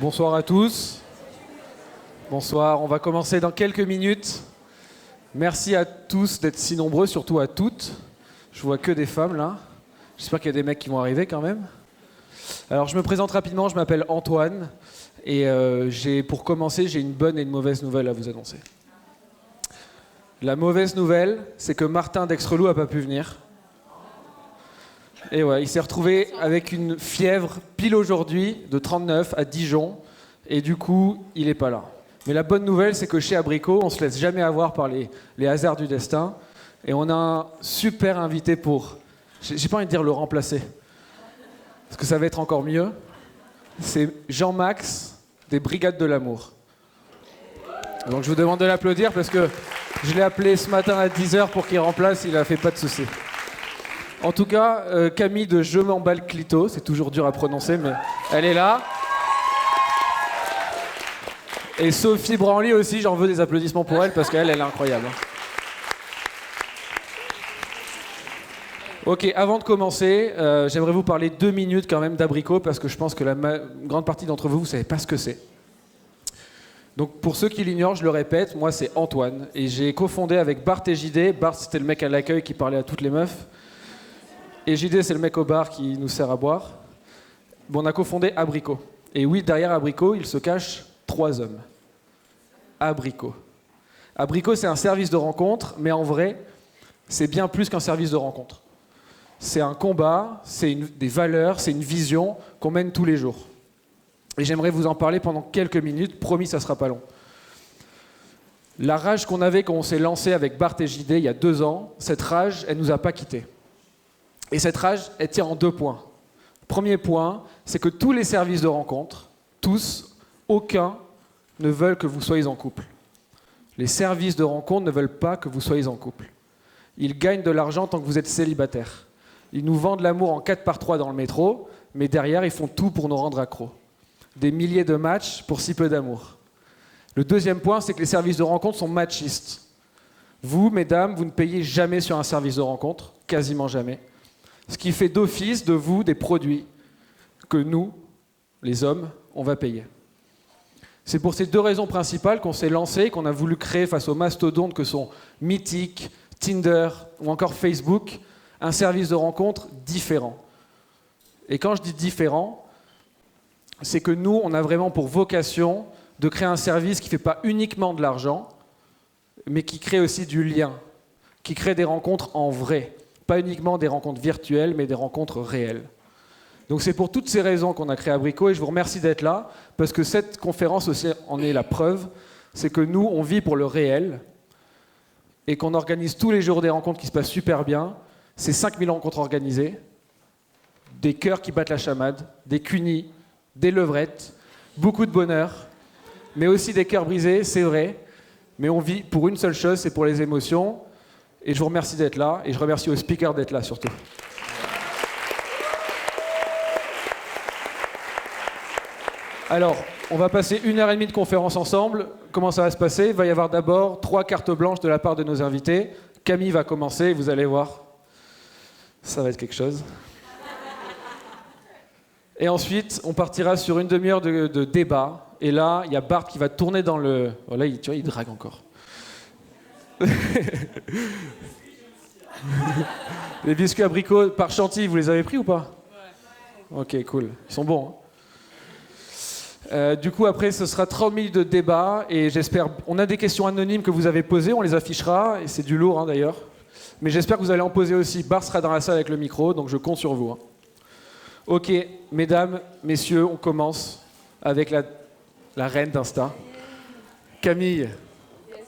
Bonsoir à tous. Bonsoir, on va commencer dans quelques minutes. Merci à tous d'être si nombreux, surtout à toutes. Je vois que des femmes là. J'espère qu'il y a des mecs qui vont arriver quand même. Alors je me présente rapidement, je m'appelle Antoine. Et pour commencer, j'ai une bonne et une mauvaise nouvelle à vous annoncer. La mauvaise nouvelle, c'est que Martin d'Extrelou n'a pas pu venir. Et ouais, il s'est retrouvé avec une fièvre pile aujourd'hui de 39 à Dijon. Et du coup, il n'est pas là. Mais la bonne nouvelle, c'est que chez Abricot, on ne se laisse jamais avoir par les hasards du destin. Et on a un super invité pour... J'ai pas envie de dire le remplacer. Parce que ça va être encore mieux. C'est Jean-Max des Brigades de l'Amour. Donc je vous demande de l'applaudir parce que je l'ai appelé ce matin à 10h pour qu'il remplace, il a fait pas de soucis. En tout cas, Camille de Je m'emballe Clito, c'est toujours dur à prononcer, mais elle est là. Et Sophie Branly aussi, j'en veux des applaudissements pour elle parce qu'elle est incroyable. Ok, avant de commencer, j'aimerais vous parler 2 minutes quand même d'Abricot parce que je pense que la grande partie d'entre vous, vous ne savez pas ce que c'est. Donc pour ceux qui l'ignorent, je le répète, moi c'est Antoine et j'ai cofondé avec Bart et JD. Bart c'était le mec à l'accueil qui parlait à toutes les meufs et JD c'est le mec au bar qui nous sert à boire. Bon, on a cofondé Abricot. Et oui, derrière Abricot, il se cache 3 hommes. Abricot. Abricot c'est un service de rencontre, mais en vrai, c'est bien plus qu'un service de rencontre. C'est un combat, c'est des valeurs, c'est une vision qu'on mène tous les jours. Et j'aimerais vous en parler pendant quelques minutes, promis, ça sera pas long. La rage qu'on avait quand on s'est lancé avec Bart et JD il y a 2 ans, cette rage, elle nous a pas quittés. Et cette rage, elle tient en 2 points. Premier point, c'est que tous les services de rencontre, tous, aucun, ne veulent que vous soyez en couple. Les services de rencontre ne veulent pas que vous soyez en couple. Ils gagnent de l'argent tant que vous êtes célibataire. Ils nous vendent l'amour en 4x3 dans le métro, mais derrière, ils font tout pour nous rendre accros. Des milliers de matchs pour si peu d'amour. Le deuxième point, c'est que les services de rencontre sont machistes. Vous, mesdames, vous ne payez jamais sur un service de rencontre, quasiment jamais. Ce qui fait d'office de vous des produits que nous, les hommes, on va payer. C'est pour ces 2 raisons principales qu'on s'est lancé, qu'on a voulu créer face aux mastodontes que sont Mythique, Tinder ou encore Facebook, un service de rencontre différent. Et quand je dis différent, c'est que nous, on a vraiment pour vocation de créer un service qui ne fait pas uniquement de l'argent, mais qui crée aussi du lien, qui crée des rencontres en vrai. Pas uniquement des rencontres virtuelles, mais des rencontres réelles. Donc c'est pour toutes ces raisons qu'on a créé Abricot, et je vous remercie d'être là, parce que cette conférence aussi en est la preuve, c'est que nous, on vit pour le réel, et qu'on organise tous les jours des rencontres qui se passent super bien. C'est 5000 rencontres organisées, des cœurs qui battent la chamade, des cunis, des levrettes, beaucoup de bonheur, mais aussi des cœurs brisés, c'est vrai, mais on vit pour une seule chose, c'est pour les émotions, et je vous remercie d'être là, et je remercie aux speakers d'être là surtout. Alors, on va passer 1h30 de conférence ensemble. Comment ça va se passer ? Il va y avoir d'abord 3 cartes blanches de la part de nos invités. Camille va commencer, vous allez voir, ça va être quelque chose. Et ensuite, on partira sur 1 demi-heure de débat. Et là, il y a Bart qui va tourner dans le... Oh là, tu vois, il drague encore. Les biscuits abricots par Chantilly, vous les avez pris ou pas ? Ouais. Ok, cool. Ils sont bons. Du coup, après, ce sera 30 minutes de débat. Et j'espère... On a des questions anonymes que vous avez posées, on les affichera. Et c'est du lourd, d'ailleurs. Mais j'espère que vous allez en poser aussi. Bart sera dans la salle avec le micro, donc je compte sur vous. Ok, mesdames, messieurs, on commence avec la reine d'Insta. Camille. Yes.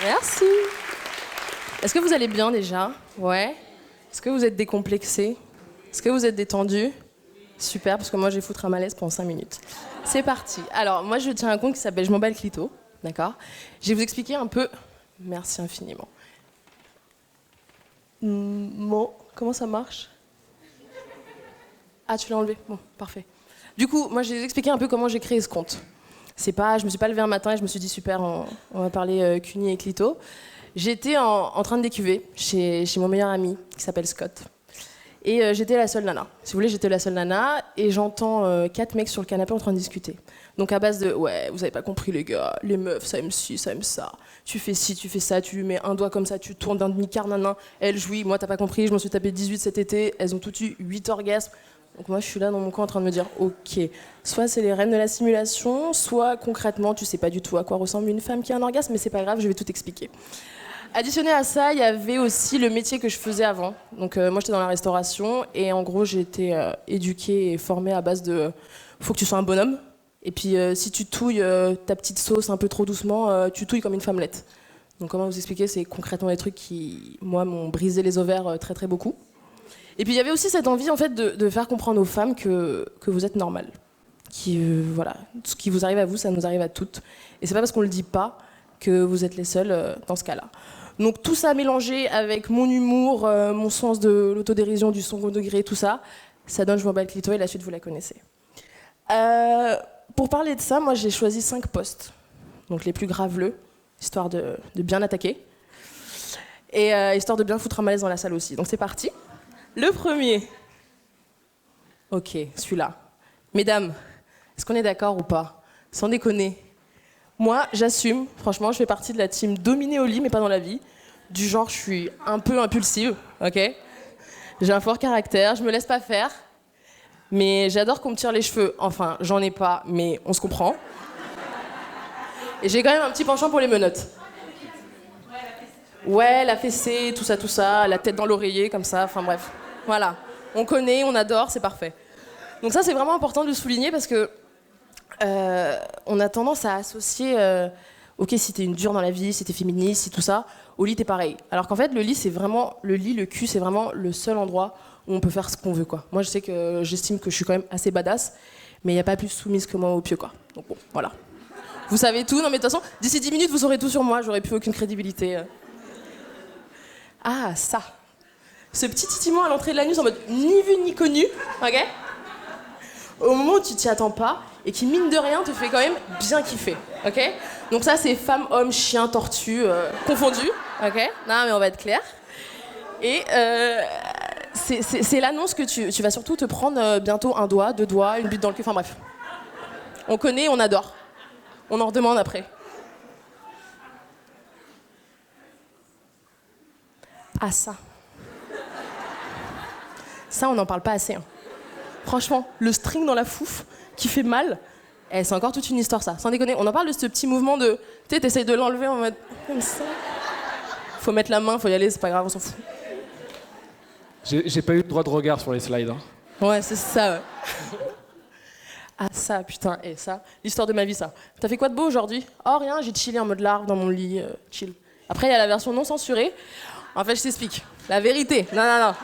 Merci. Est-ce que vous allez bien déjà ? Ouais. Est-ce que vous êtes décomplexé ? Est-ce que vous êtes détendu ? Super, parce que moi je vais foutre un malaise pendant 5 minutes. C'est parti. Alors, moi je tiens un compte qui s'appelle Je m'emballe Clito. D'accord ? Je vais vous expliquer un peu. Merci infiniment. Bon, comment ça marche ? Ah, tu l'as enlevé ? Bon, parfait. Du coup, moi, je vais vous expliquer un peu comment j'ai créé ce compte. C'est pas, je me suis pas levée un matin et je me suis dit super, on va parler cuni et clito. J'étais en train de décuver chez mon meilleur ami qui s'appelle Scott. Et j'étais la seule nana. Si vous voulez, j'étais la seule nana et j'entends 4 mecs sur le canapé en train de discuter. Donc à base de ouais, vous avez pas compris les gars, les meufs ça aime ci, ça aime ça. Tu fais ci, tu fais ça, tu lui mets un doigt comme ça, tu tournes d'un demi-quart, nanan. Elle jouit, moi t'as pas compris, je m'en suis tapé 18 cet été, elles ont toutes eu 8 orgasmes. Donc moi je suis là dans mon coin en train de me dire ok, soit c'est les reines de la simulation, soit concrètement tu sais pas du tout à quoi ressemble une femme qui a un orgasme, mais c'est pas grave, je vais tout expliquer. Additionné à ça, il y avait aussi le métier que je faisais avant. Donc moi j'étais dans la restauration et en gros j'ai été éduquée et formée à base de faut que tu sois un bonhomme. Et puis si tu touilles ta petite sauce un peu trop doucement, tu touilles comme une femmelette. Donc comment vous expliquer, c'est concrètement des trucs qui, moi, m'ont brisé les ovaires très très beaucoup. Et puis il y avait aussi cette envie en fait de faire comprendre aux femmes que vous êtes normales. Voilà, ce qui vous arrive à vous, ça nous arrive à toutes. Et c'est pas parce qu'on le dit pas que vous êtes les seuls dans ce cas-là. Donc tout ça mélangé avec mon humour, mon sens de l'autodérision, du second degré, tout ça, ça donne Je m'en bats le clito et la suite vous la connaissez. Pour parler de ça, moi j'ai choisi 5 postes, donc les plus graveleux, histoire de bien attaquer, et histoire de bien foutre un malaise dans la salle aussi. Donc c'est parti. Le premier. Ok, celui-là. Mesdames, est-ce qu'on est d'accord ou pas? Sans déconner. Moi, j'assume, franchement, je fais partie de la team dominée au lit, mais pas dans la vie. Du genre, je suis un peu impulsive, ok? J'ai un fort caractère, je me laisse pas faire. Mais j'adore qu'on me tire les cheveux. Enfin, j'en ai pas, mais on se comprend. Et j'ai quand même un petit penchant pour les menottes. Ouais, la fessée, tout ça, la tête dans l'oreiller, comme ça, enfin bref. Voilà. On connaît, on adore, c'est parfait. Donc ça, c'est vraiment important de le souligner parce que on a tendance à associer, ok, si t'es une dure dans la vie, si t'es féministe, si tout ça, au lit t'es pareil. Alors qu'en fait, le lit, le cul, c'est vraiment le seul endroit où on peut faire ce qu'on veut, quoi. Moi, je sais que j'estime que je suis quand même assez badass, mais il n'y a pas plus soumise que moi au pieu, quoi. Donc bon, voilà. Vous savez tout. Non, mais de toute façon, d'ici 10 minutes, vous saurez tout sur moi. J'aurai plus aucune crédibilité. Ah, ça. Ce petit titillement à l'entrée de l'anus en mode ni vu ni connu, ok? Au moment où tu t'y attends pas et qui, mine de rien, te fait quand même bien kiffer, ok? Donc ça, c'est femme, homme, chien, tortue, confondus, ok? Non, mais on va être clair. Et c'est l'annonce que tu vas surtout te prendre bientôt un doigt, 2 doigts, une bite dans le cul, enfin bref. On connaît, on adore. On en redemande après. Ah ça. Ça, on n'en parle pas assez. Hein. Franchement, le string dans la fouffe qui fait mal, c'est encore toute une histoire ça. Sans déconner, on en parle de ce petit mouvement de... Tu sais, t'essayes de l'enlever en mode... Comme ça. Faut mettre la main, faut y aller, c'est pas grave, on s'en fout. J'ai pas eu le droit de regard sur les slides. Hein. Ouais, c'est ça. Ouais. Ah ça, putain, et ça, l'histoire de ma vie, ça. T'as fait quoi de beau aujourd'hui? Oh rien, j'ai chillé en mode larve dans mon lit, chill. Après, il y a la version non censurée. En fait, je t'explique. La vérité. Non.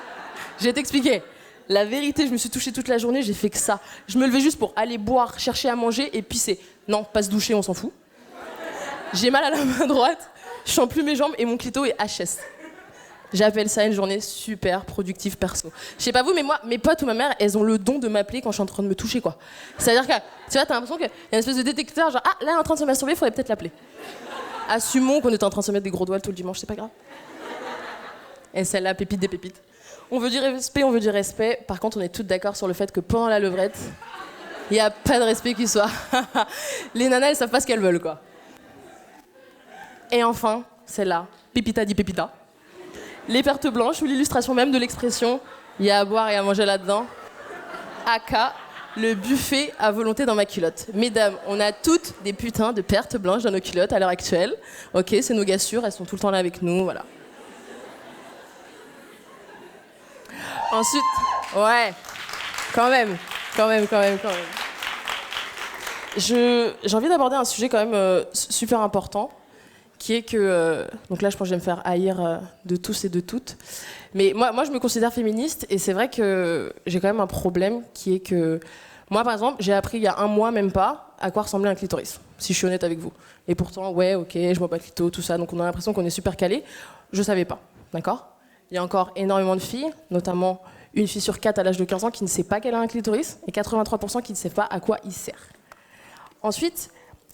Je vais t'expliquer. La vérité, je me suis touchée toute la journée, j'ai fait que ça. Je me levais juste pour aller boire, chercher à manger et pisser. Non, pas se doucher, on s'en fout. J'ai mal à la main droite, je sens plus mes jambes et mon clito est HS. J'appelle ça une journée super productive perso. Je sais pas vous, mais moi, mes potes ou ma mère, elles ont le don de m'appeler quand je suis en train de me toucher, quoi. C'est-à-dire que, tu vois, t'as l'impression qu'il y a une espèce de détecteur, genre, ah, là, elle est en train de se masturber, faudrait peut-être l'appeler. Assumons qu'on était en train de se mettre des gros doigts tout le dimanche, c'est pas grave. Et celle-là, pépite des pépites. On veut du respect, Par contre, on est toutes d'accord sur le fait que pendant la levrette, il n'y a pas de respect qui soit. Les nanas, elles savent pas ce qu'elles veulent, quoi. Et enfin, celle-là, pépita di pépita. Les pertes blanches ou l'illustration même de l'expression « il y a à boire et à manger là-dedans ». Aka, le buffet à volonté dans ma culotte. Mesdames, on a toutes des putains de pertes blanches dans nos culottes à l'heure actuelle. Ok, c'est nos gars sûrs, elles sont tout le temps là avec nous, voilà. Ensuite, ouais, quand même. J'ai envie d'aborder un sujet quand même super important, qui est que, donc là je pense que je vais me faire haïr de tous et de toutes, mais moi je me considère féministe et c'est vrai que j'ai quand même un problème qui est que, moi par exemple, j'ai appris il y a 1 mois même pas à quoi ressemblait un clitoris, si je suis honnête avec vous. Et pourtant, ouais, ok, je vois pas le clito, tout ça, donc on a l'impression qu'on est super calé. Je savais pas, d'accord? Il y a encore énormément de filles, notamment une fille sur 4 à l'âge de 15 ans qui ne sait pas qu'elle a un clitoris et 83% qui ne sait pas à quoi il sert. Ensuite,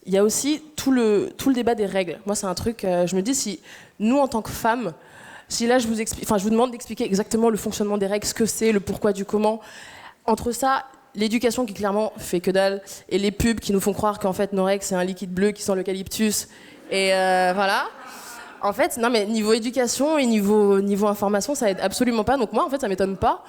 il y a aussi tout le débat des règles. Moi, c'est un truc, je me dis, si nous, en tant que femmes, Si là, je vous demande d'expliquer exactement le fonctionnement des règles, ce que c'est, le pourquoi du comment, entre ça, l'éducation qui clairement fait que dalle, et les pubs qui nous font croire qu'en fait, nos règles, c'est un liquide bleu qui sent l'eucalyptus, et voilà. En fait, non, mais niveau éducation et niveau information, ça aide absolument pas. Donc moi, en fait, ça m'étonne pas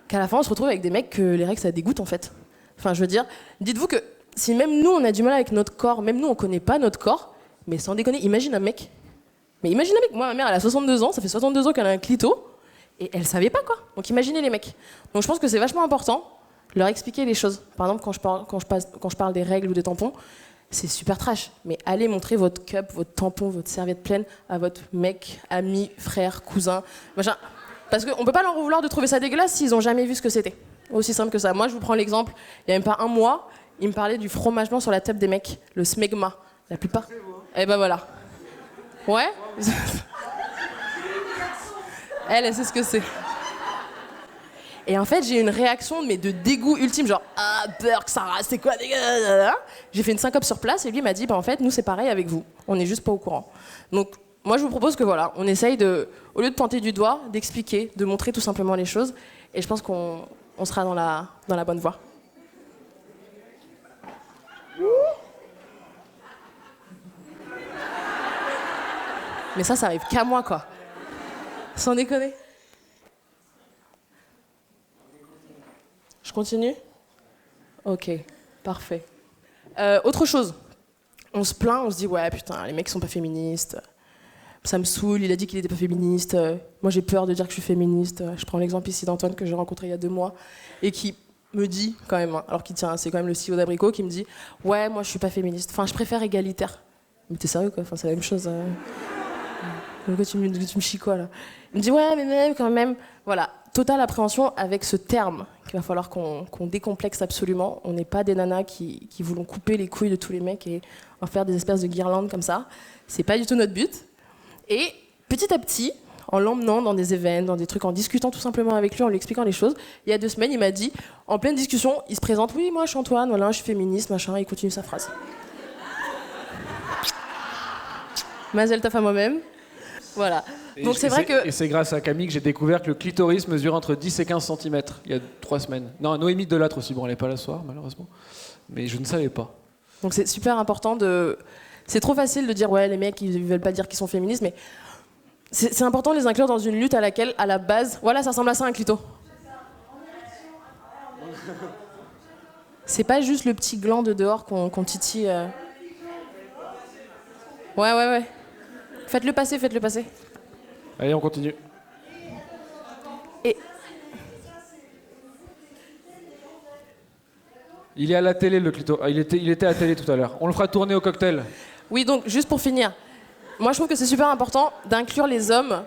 qu'à la fin, on se retrouve avec des mecs que les règles, ça dégoûte, en fait. Enfin, je veux dire, dites-vous que si même nous, on a du mal avec notre corps, même nous, on connaît pas notre corps, mais sans déconner, imagine un mec. Mais imagine un mec, moi, ma mère, elle a 62 ans, ça fait 62 ans qu'elle a un clito, et elle savait pas, quoi. Donc imaginez les mecs. Donc je pense que c'est vachement important de leur expliquer les choses. Par exemple, quand je parle des règles ou des tampons, c'est super trash. Mais allez montrer votre cup, votre tampon, votre serviette pleine à votre mec, ami, frère, cousin, machin. Parce qu'on peut pas leur vouloir de trouver ça dégueulasse s'ils ont jamais vu ce que c'était. Aussi simple que ça. Moi, je vous prends l'exemple, il y a même pas un mois, il me parlait du fromage blanc sur la table des mecs, le smegma. La plupart. Et ben voilà. Ouais. Elle sait ce que c'est. Et en fait, j'ai eu une réaction mais de dégoût ultime, genre ah Burke, Sarah, c'est quoi dégueulasse. J'ai fait une syncope sur place et lui m'a dit bah en fait nous c'est pareil avec vous, on n'est juste pas au courant. Donc moi je vous propose que voilà, on essaye de, au lieu de pointer du doigt, d'expliquer, de montrer tout simplement les choses. Et je pense qu'on sera dans la bonne voie. Mais ça arrive qu'à moi quoi. Sans déconner. Je continue ? Ok, parfait. Autre chose. On se plaint, on se dit ouais putain, les mecs sont pas féministes. Ça me saoule, il a dit qu'il était pas féministe. Moi j'ai peur de dire que je suis féministe. Je prends l'exemple ici d'Antoine que j'ai rencontré il y a 2 mois et qui me dit quand même, alors qu'il tient, c'est quand même le CEO d'Abricot, qui me dit ouais moi je suis pas féministe. Enfin je préfère égalitaire. Mais t'es sérieux quoi ? Enfin c'est la même chose. Pourquoi tu me chies quoi là ? Il me dit ouais mais même quand même, voilà. Totale appréhension avec ce terme qu'il va falloir qu'on décomplexe absolument. On n'est pas des nanas qui voulons couper les couilles de tous les mecs et en faire des espèces de guirlandes comme ça. C'est pas du tout notre but. Et petit à petit, en l'emmenant dans des événements, dans des trucs, en discutant tout simplement avec lui, en lui expliquant les choses, il y a 2 semaines, il m'a dit, en pleine discussion, il se présente, oui, moi je suis Antoine, voilà, je suis féministe, machin, et il continue sa phrase. Mazel tov à moi-même. Voilà. Donc c'est vrai que... Et c'est grâce à Camille que j'ai découvert que le clitoris mesure entre 10 et 15 cm il y a 3 semaines. Non, Noémie Delattre aussi, bon elle n'est pas là ce soir malheureusement, mais je ne savais pas. Donc c'est super important de... C'est trop facile de dire ouais les mecs ils veulent pas dire qu'ils sont féministes, mais c'est important de les inclure dans une lutte à laquelle à la base... Voilà, ça ressemble à ça un clito. C'est pas juste le petit gland de dehors qu'on titille. Ouais. Faites-le passer. Allez, on continue. Et... Il est à la télé, le clito. Il était à la télé tout à l'heure. On le fera tourner au cocktail. Oui, donc, juste pour finir. Moi, je trouve que c'est super important d'inclure les hommes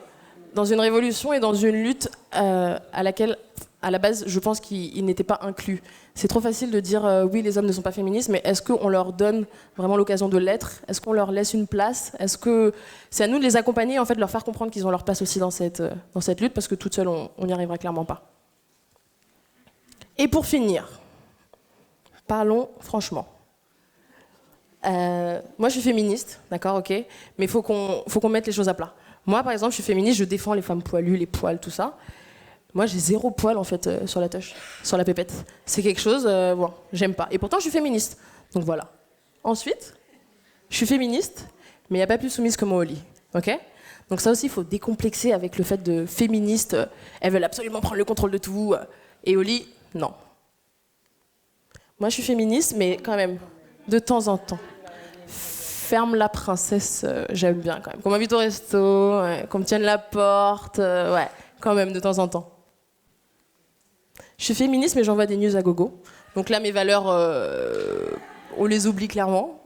dans une révolution et dans une lutte à laquelle, à la base, je pense qu'ils n'étaient pas inclus. C'est trop facile de dire oui, les hommes ne sont pas féministes, mais est-ce qu'on leur donne vraiment l'occasion de l'être ? Est-ce qu'on leur laisse une place ? Est-ce que c'est à nous de les accompagner, en fait, de leur faire comprendre qu'ils ont leur place aussi dans cette lutte, parce que toute seule, on n'y arrivera clairement pas. Et pour finir, parlons franchement. Moi, je suis féministe, d'accord, ok, mais il faut qu'on mette les choses à plat. Moi, par exemple, je suis féministe, je défends les femmes poilues, les poils, tout ça. Moi, j'ai 0 poil, en fait, sur la touche, sur la pépette. C'est quelque chose, bon, j'aime pas. Et pourtant, je suis féministe. Donc voilà. Ensuite, je suis féministe, mais il n'y a pas plus soumise que moi au lit, ok ? Donc ça aussi, il faut décomplexer avec le fait de féministes, elles veulent absolument prendre le contrôle de tout, et au lit, non. Moi, je suis féministe, mais quand même, de temps en temps. Ferme la princesse, j'aime bien quand même. Qu'on m'invite au resto, ouais, qu'on me tienne la porte, ouais, quand même, de temps en temps. Je suis féministe, mais j'envoie des news à gogo. Donc là, mes valeurs, on les oublie clairement.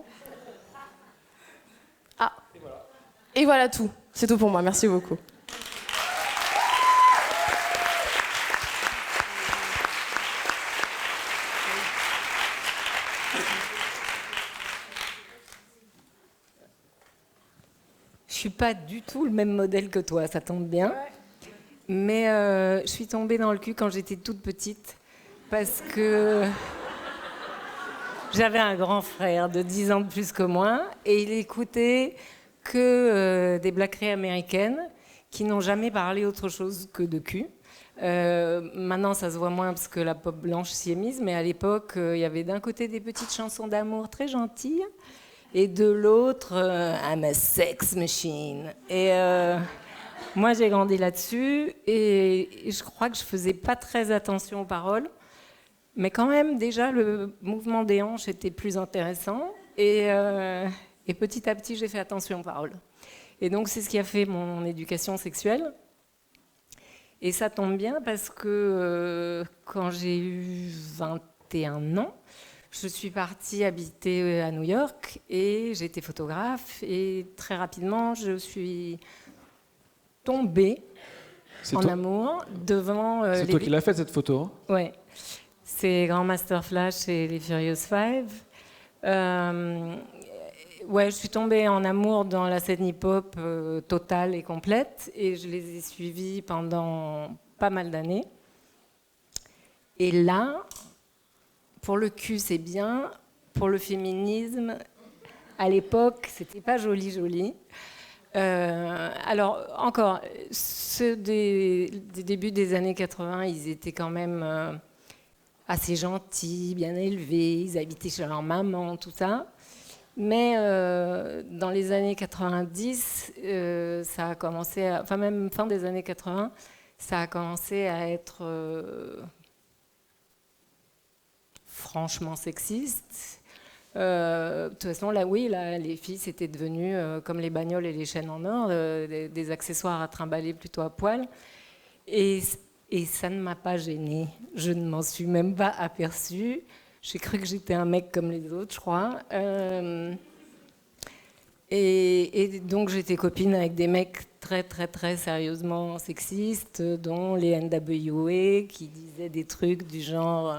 Ah. Et voilà tout. C'est tout pour moi. Merci beaucoup. Je suis pas du tout le même modèle que toi, ça tombe bien. Mais je suis tombée dans le cul quand j'étais toute petite parce que j'avais un grand frère de 10 ans de plus que moi et il écoutait que des blackeries américaines qui n'ont jamais parlé autre chose que de cul. Maintenant, ça se voit moins parce que la pop blanche s'y est mise, mais à l'époque, il y avait d'un côté des petites chansons d'amour très gentilles, et de l'autre, I'm a sex machine. Et moi, j'ai grandi là-dessus, et je crois que je faisais pas très attention aux paroles, mais quand même, déjà, le mouvement des hanches était plus intéressant, et petit à petit, j'ai fait attention aux paroles. Et donc, c'est ce qui a fait mon éducation sexuelle. Et ça tombe bien parce que quand j'ai eu 21 ans, je suis partie habiter à New York et j'étais photographe. Et très rapidement, je suis tombée amour devant... c'est toi qui l'as faite, cette photo, hein? Ouais. C'est Grandmaster Flash et les Furious Five. Ouais, je suis tombée en amour dans la scène hip-hop totale et complète, et je les ai suivis pendant pas mal d'années. Et là, pour le cul, c'est bien. Pour le féminisme, à l'époque, c'était pas joli. Alors, encore, ceux des débuts des années 80, ils étaient quand même assez gentils, bien élevés, ils habitaient chez leur maman, tout ça. Mais dans les années 90, ça a commencé, enfin même fin des années 80, ça a commencé à être franchement sexiste. De toute façon, là, oui, là, les filles, c'était devenu comme les bagnoles et les chaînes en or, des accessoires à trimballer plutôt à poil. Et ça ne m'a pas gênée. Je ne m'en suis même pas aperçue. J'ai cru que j'étais un mec comme les autres, je crois. Et donc, j'étais copine avec des mecs très, très, très sérieusement sexistes, dont les NWA, qui disaient des trucs du genre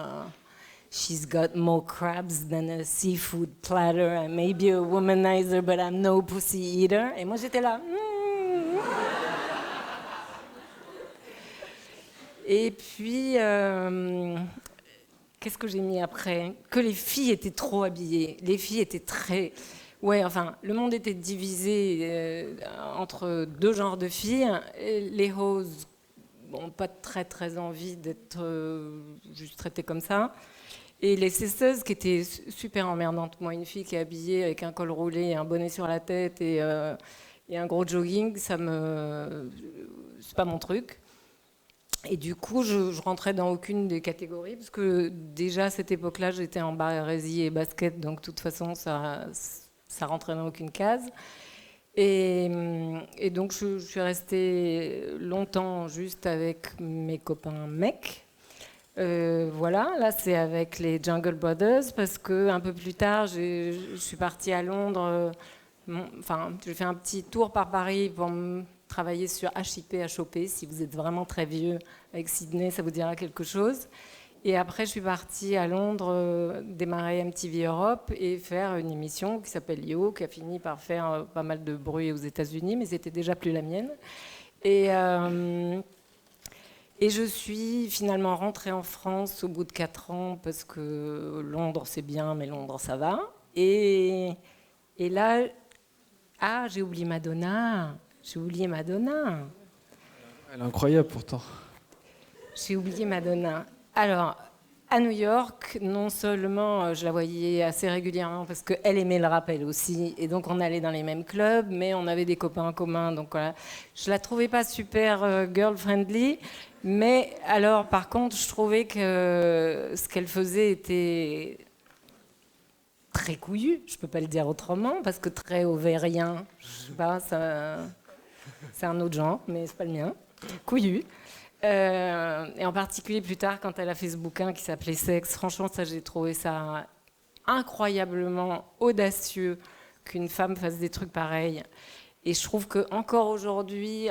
She's got more crabs than a seafood platter. I may be a womanizer, but I'm no pussy eater. Et moi, j'étais là. Et puis... qu'est-ce que j'ai mis après? Que les filles étaient trop habillées. Les filles étaient très... Ouais, enfin, le monde était divisé entre deux genres de filles. Les hoes n'ont pas très, très envie d'être juste traitées comme ça. Et les sisters qui étaient super emmerdantes. Moi, une fille qui est habillée avec un col roulé et un bonnet sur la tête et un gros jogging, c'est pas mon truc. Et du coup, je rentrais dans aucune des catégories, parce que déjà à cette époque-là, j'étais en barésie et basket, donc de toute façon, ça rentrait dans aucune case. Et donc, je suis restée longtemps juste avec mes copains mecs. Voilà, là, c'est avec les Jungle Brothers, parce qu'un peu plus tard, je suis partie à Londres. Enfin, j'ai fait un petit tour par Paris pour travailler sur HIP, HOP. Si vous êtes vraiment très vieux avec Sydney, ça vous dira quelque chose. Et après, je suis partie à Londres, démarrer MTV Europe et faire une émission qui s'appelle Yo, qui a fini par faire pas mal de bruit aux États-Unis, mais c'était déjà plus la mienne. Et je suis finalement rentrée en France au bout de 4 ans, parce que Londres, c'est bien, mais Londres, ça va. Et là, j'ai oublié Madonna. J'ai oublié Madonna. Elle est incroyable pourtant. J'ai oublié Madonna. Alors, à New York, non seulement je la voyais assez régulièrement parce qu'elle aimait le rap elle aussi, et donc on allait dans les mêmes clubs, mais on avait des copains en commun, donc voilà. Je la trouvais pas super girl-friendly, mais alors par contre, je trouvais que ce qu'elle faisait était très couillu, je peux pas le dire autrement, parce que très ovérien, je sais pas, ça, c'est un autre genre, mais c'est pas le mien, couillu. Et en particulier plus tard, quand elle a fait ce bouquin qui s'appelait Sexe, franchement, ça, j'ai trouvé ça incroyablement audacieux qu'une femme fasse des trucs pareils. Et je trouve qu'encore aujourd'hui,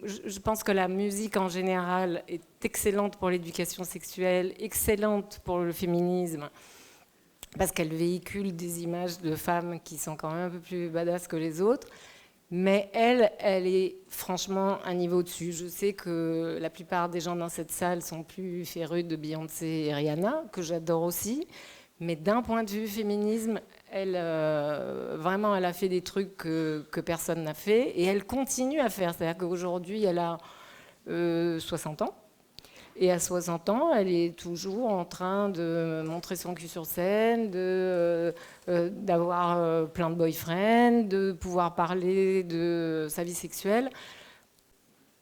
je pense que la musique en général est excellente pour l'éducation sexuelle, excellente pour le féminisme, parce qu'elle véhicule des images de femmes qui sont quand même un peu plus badass que les autres. Mais elle est franchement un niveau au-dessus. Je sais que la plupart des gens dans cette salle sont plus férus de Beyoncé et Rihanna, que j'adore aussi. Mais d'un point de vue féminisme, vraiment, elle a fait des trucs que personne n'a fait, et elle continue à faire. C'est-à-dire qu'aujourd'hui, elle a 60 ans. Et à 60 ans, elle est toujours en train de montrer son cul sur scène, d'avoir plein de boyfriends, de pouvoir parler de sa vie sexuelle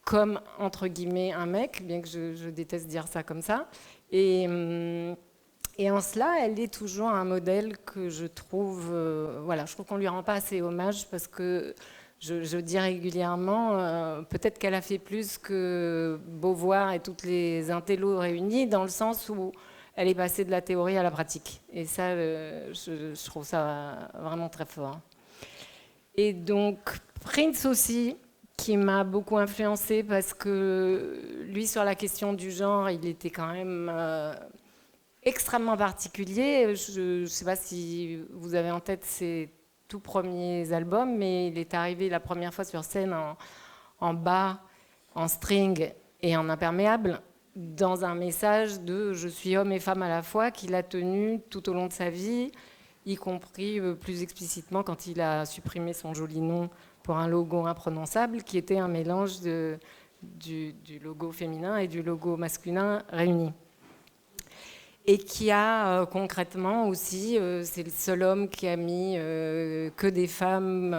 comme, entre guillemets, un mec, bien que je déteste dire ça comme ça. Et en cela, elle est toujours un modèle que je trouve... je trouve qu'on ne lui rend pas assez hommage parce que je dis régulièrement, peut-être qu'elle a fait plus que Beauvoir et toutes les intellos réunis, dans le sens où elle est passée de la théorie à la pratique. Et ça, je trouve ça vraiment très fort. Et donc, Prince aussi, qui m'a beaucoup influencée parce que lui, sur la question du genre, il était quand même extrêmement particulier. Je ne sais pas si vous avez en tête ses tout premiers albums, mais il est arrivé la première fois sur scène en bas, en string et en imperméable, dans un message de « je suis homme et femme à la fois » qu'il a tenu tout au long de sa vie, y compris plus explicitement quand il a supprimé son joli nom pour un logo imprononçable, qui était un mélange du logo féminin et du logo masculin réunis. Et qui a concrètement aussi, c'est le seul homme qui a mis que des femmes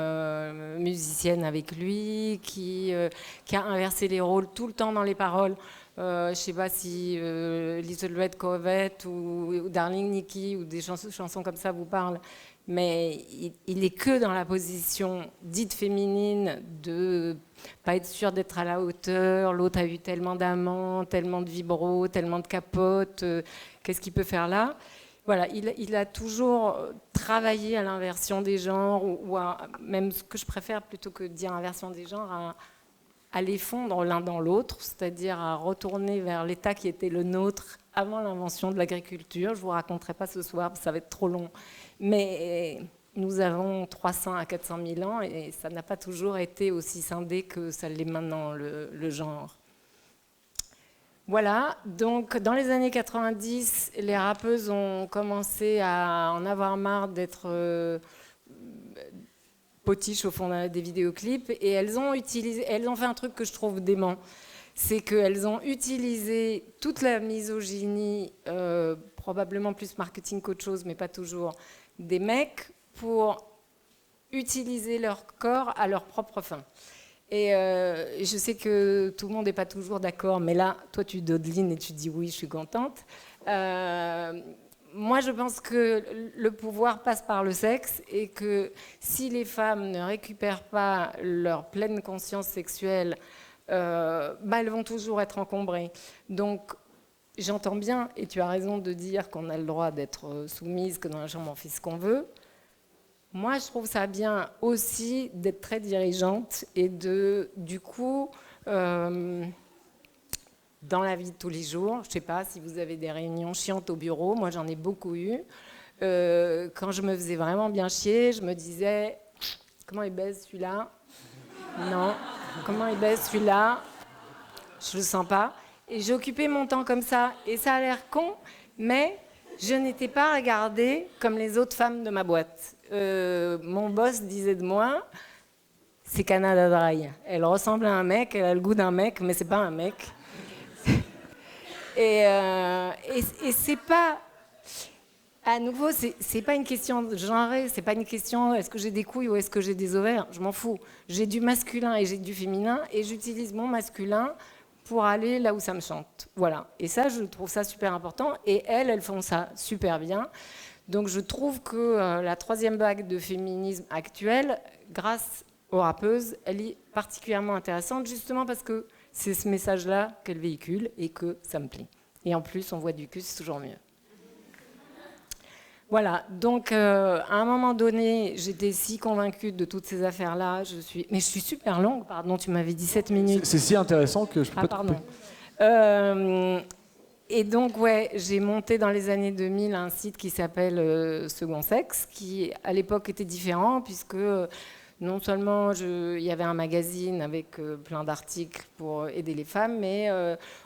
musiciennes avec lui, qui a inversé les rôles tout le temps dans les paroles. Je ne sais pas si Little Red Corvette ou Darling Nikki ou des chansons comme ça vous parlent, mais il est que dans la position dite féminine de pas être sûr d'être à la hauteur, l'autre a eu tellement d'amants, tellement de vibros, tellement de capotes, qu'est-ce qu'il peut faire là? Voilà, il a toujours travaillé à l'inversion des genres, même ce que je préfère plutôt que de dire inversion des genres, à les fondre l'un dans l'autre, c'est-à-dire à retourner vers l'état qui était le nôtre avant l'invention de l'agriculture. Je ne vous raconterai pas ce soir, ça va être trop long. Mais nous avons 300 à 400 000 ans et ça n'a pas toujours été aussi scindé que ça l'est maintenant, le genre. Voilà, donc dans les années 90, les rappeuses ont commencé à en avoir marre d'être potiches au fond des vidéoclips et elles ont fait un truc que je trouve dément. C'est qu'elles ont utilisé toute la misogynie, probablement plus marketing qu'autre chose, mais pas toujours, des mecs pour utiliser leur corps à leur propre fin. Et je sais que tout le monde n'est pas toujours d'accord, mais là, toi, tu dodelines et tu dis oui, je suis contente. Moi, je pense que le pouvoir passe par le sexe et que si les femmes ne récupèrent pas leur pleine conscience sexuelle, elles vont toujours être encombrées. Donc, j'entends bien, et tu as raison de dire qu'on a le droit d'être soumise, que dans la chambre on fait ce qu'on veut. Moi, je trouve ça bien aussi d'être très dirigeante et du coup, dans la vie de tous les jours, je ne sais pas si vous avez des réunions chiantes au bureau, moi j'en ai beaucoup eu. Quand je me faisais vraiment bien chier, je me disais, comment il baise celui-là? Non. Comment il baise celui-là? Je ne le sens pas. Et j'ai occupé mon temps comme ça. Et ça a l'air con, mais je n'étais pas regardée comme les autres femmes de ma boîte. Mon boss disait de moi, c'est Canada Dry. Elle ressemble à un mec, elle a le goût d'un mec, mais c'est pas un mec. Et c'est pas... À nouveau, c'est pas une question de genre, c'est pas une question est-ce que j'ai des couilles ou est-ce que j'ai des ovaires, je m'en fous. J'ai du masculin et j'ai du féminin et j'utilise mon masculin pour aller là où ça me chante. Voilà. Et ça, je trouve ça super important. Et elles font ça super bien. Donc je trouve que la troisième vague de féminisme actuel, grâce aux rappeuses, elle est particulièrement intéressante justement parce que c'est ce message-là qu'elle véhicule et que ça me plaît. Et en plus, on voit du cul, c'est toujours mieux. Voilà, donc à un moment donné, j'étais si convaincue de toutes ces affaires-là, mais je suis super longue, pardon, tu m'avais dit 7 minutes. C'est si intéressant que je peux pas te couper. Et donc, ouais, j'ai monté dans les années 2000 un site qui s'appelle Second Sexe, qui à l'époque était différent, puisque non seulement il y avait un magazine avec plein d'articles pour aider les femmes, mais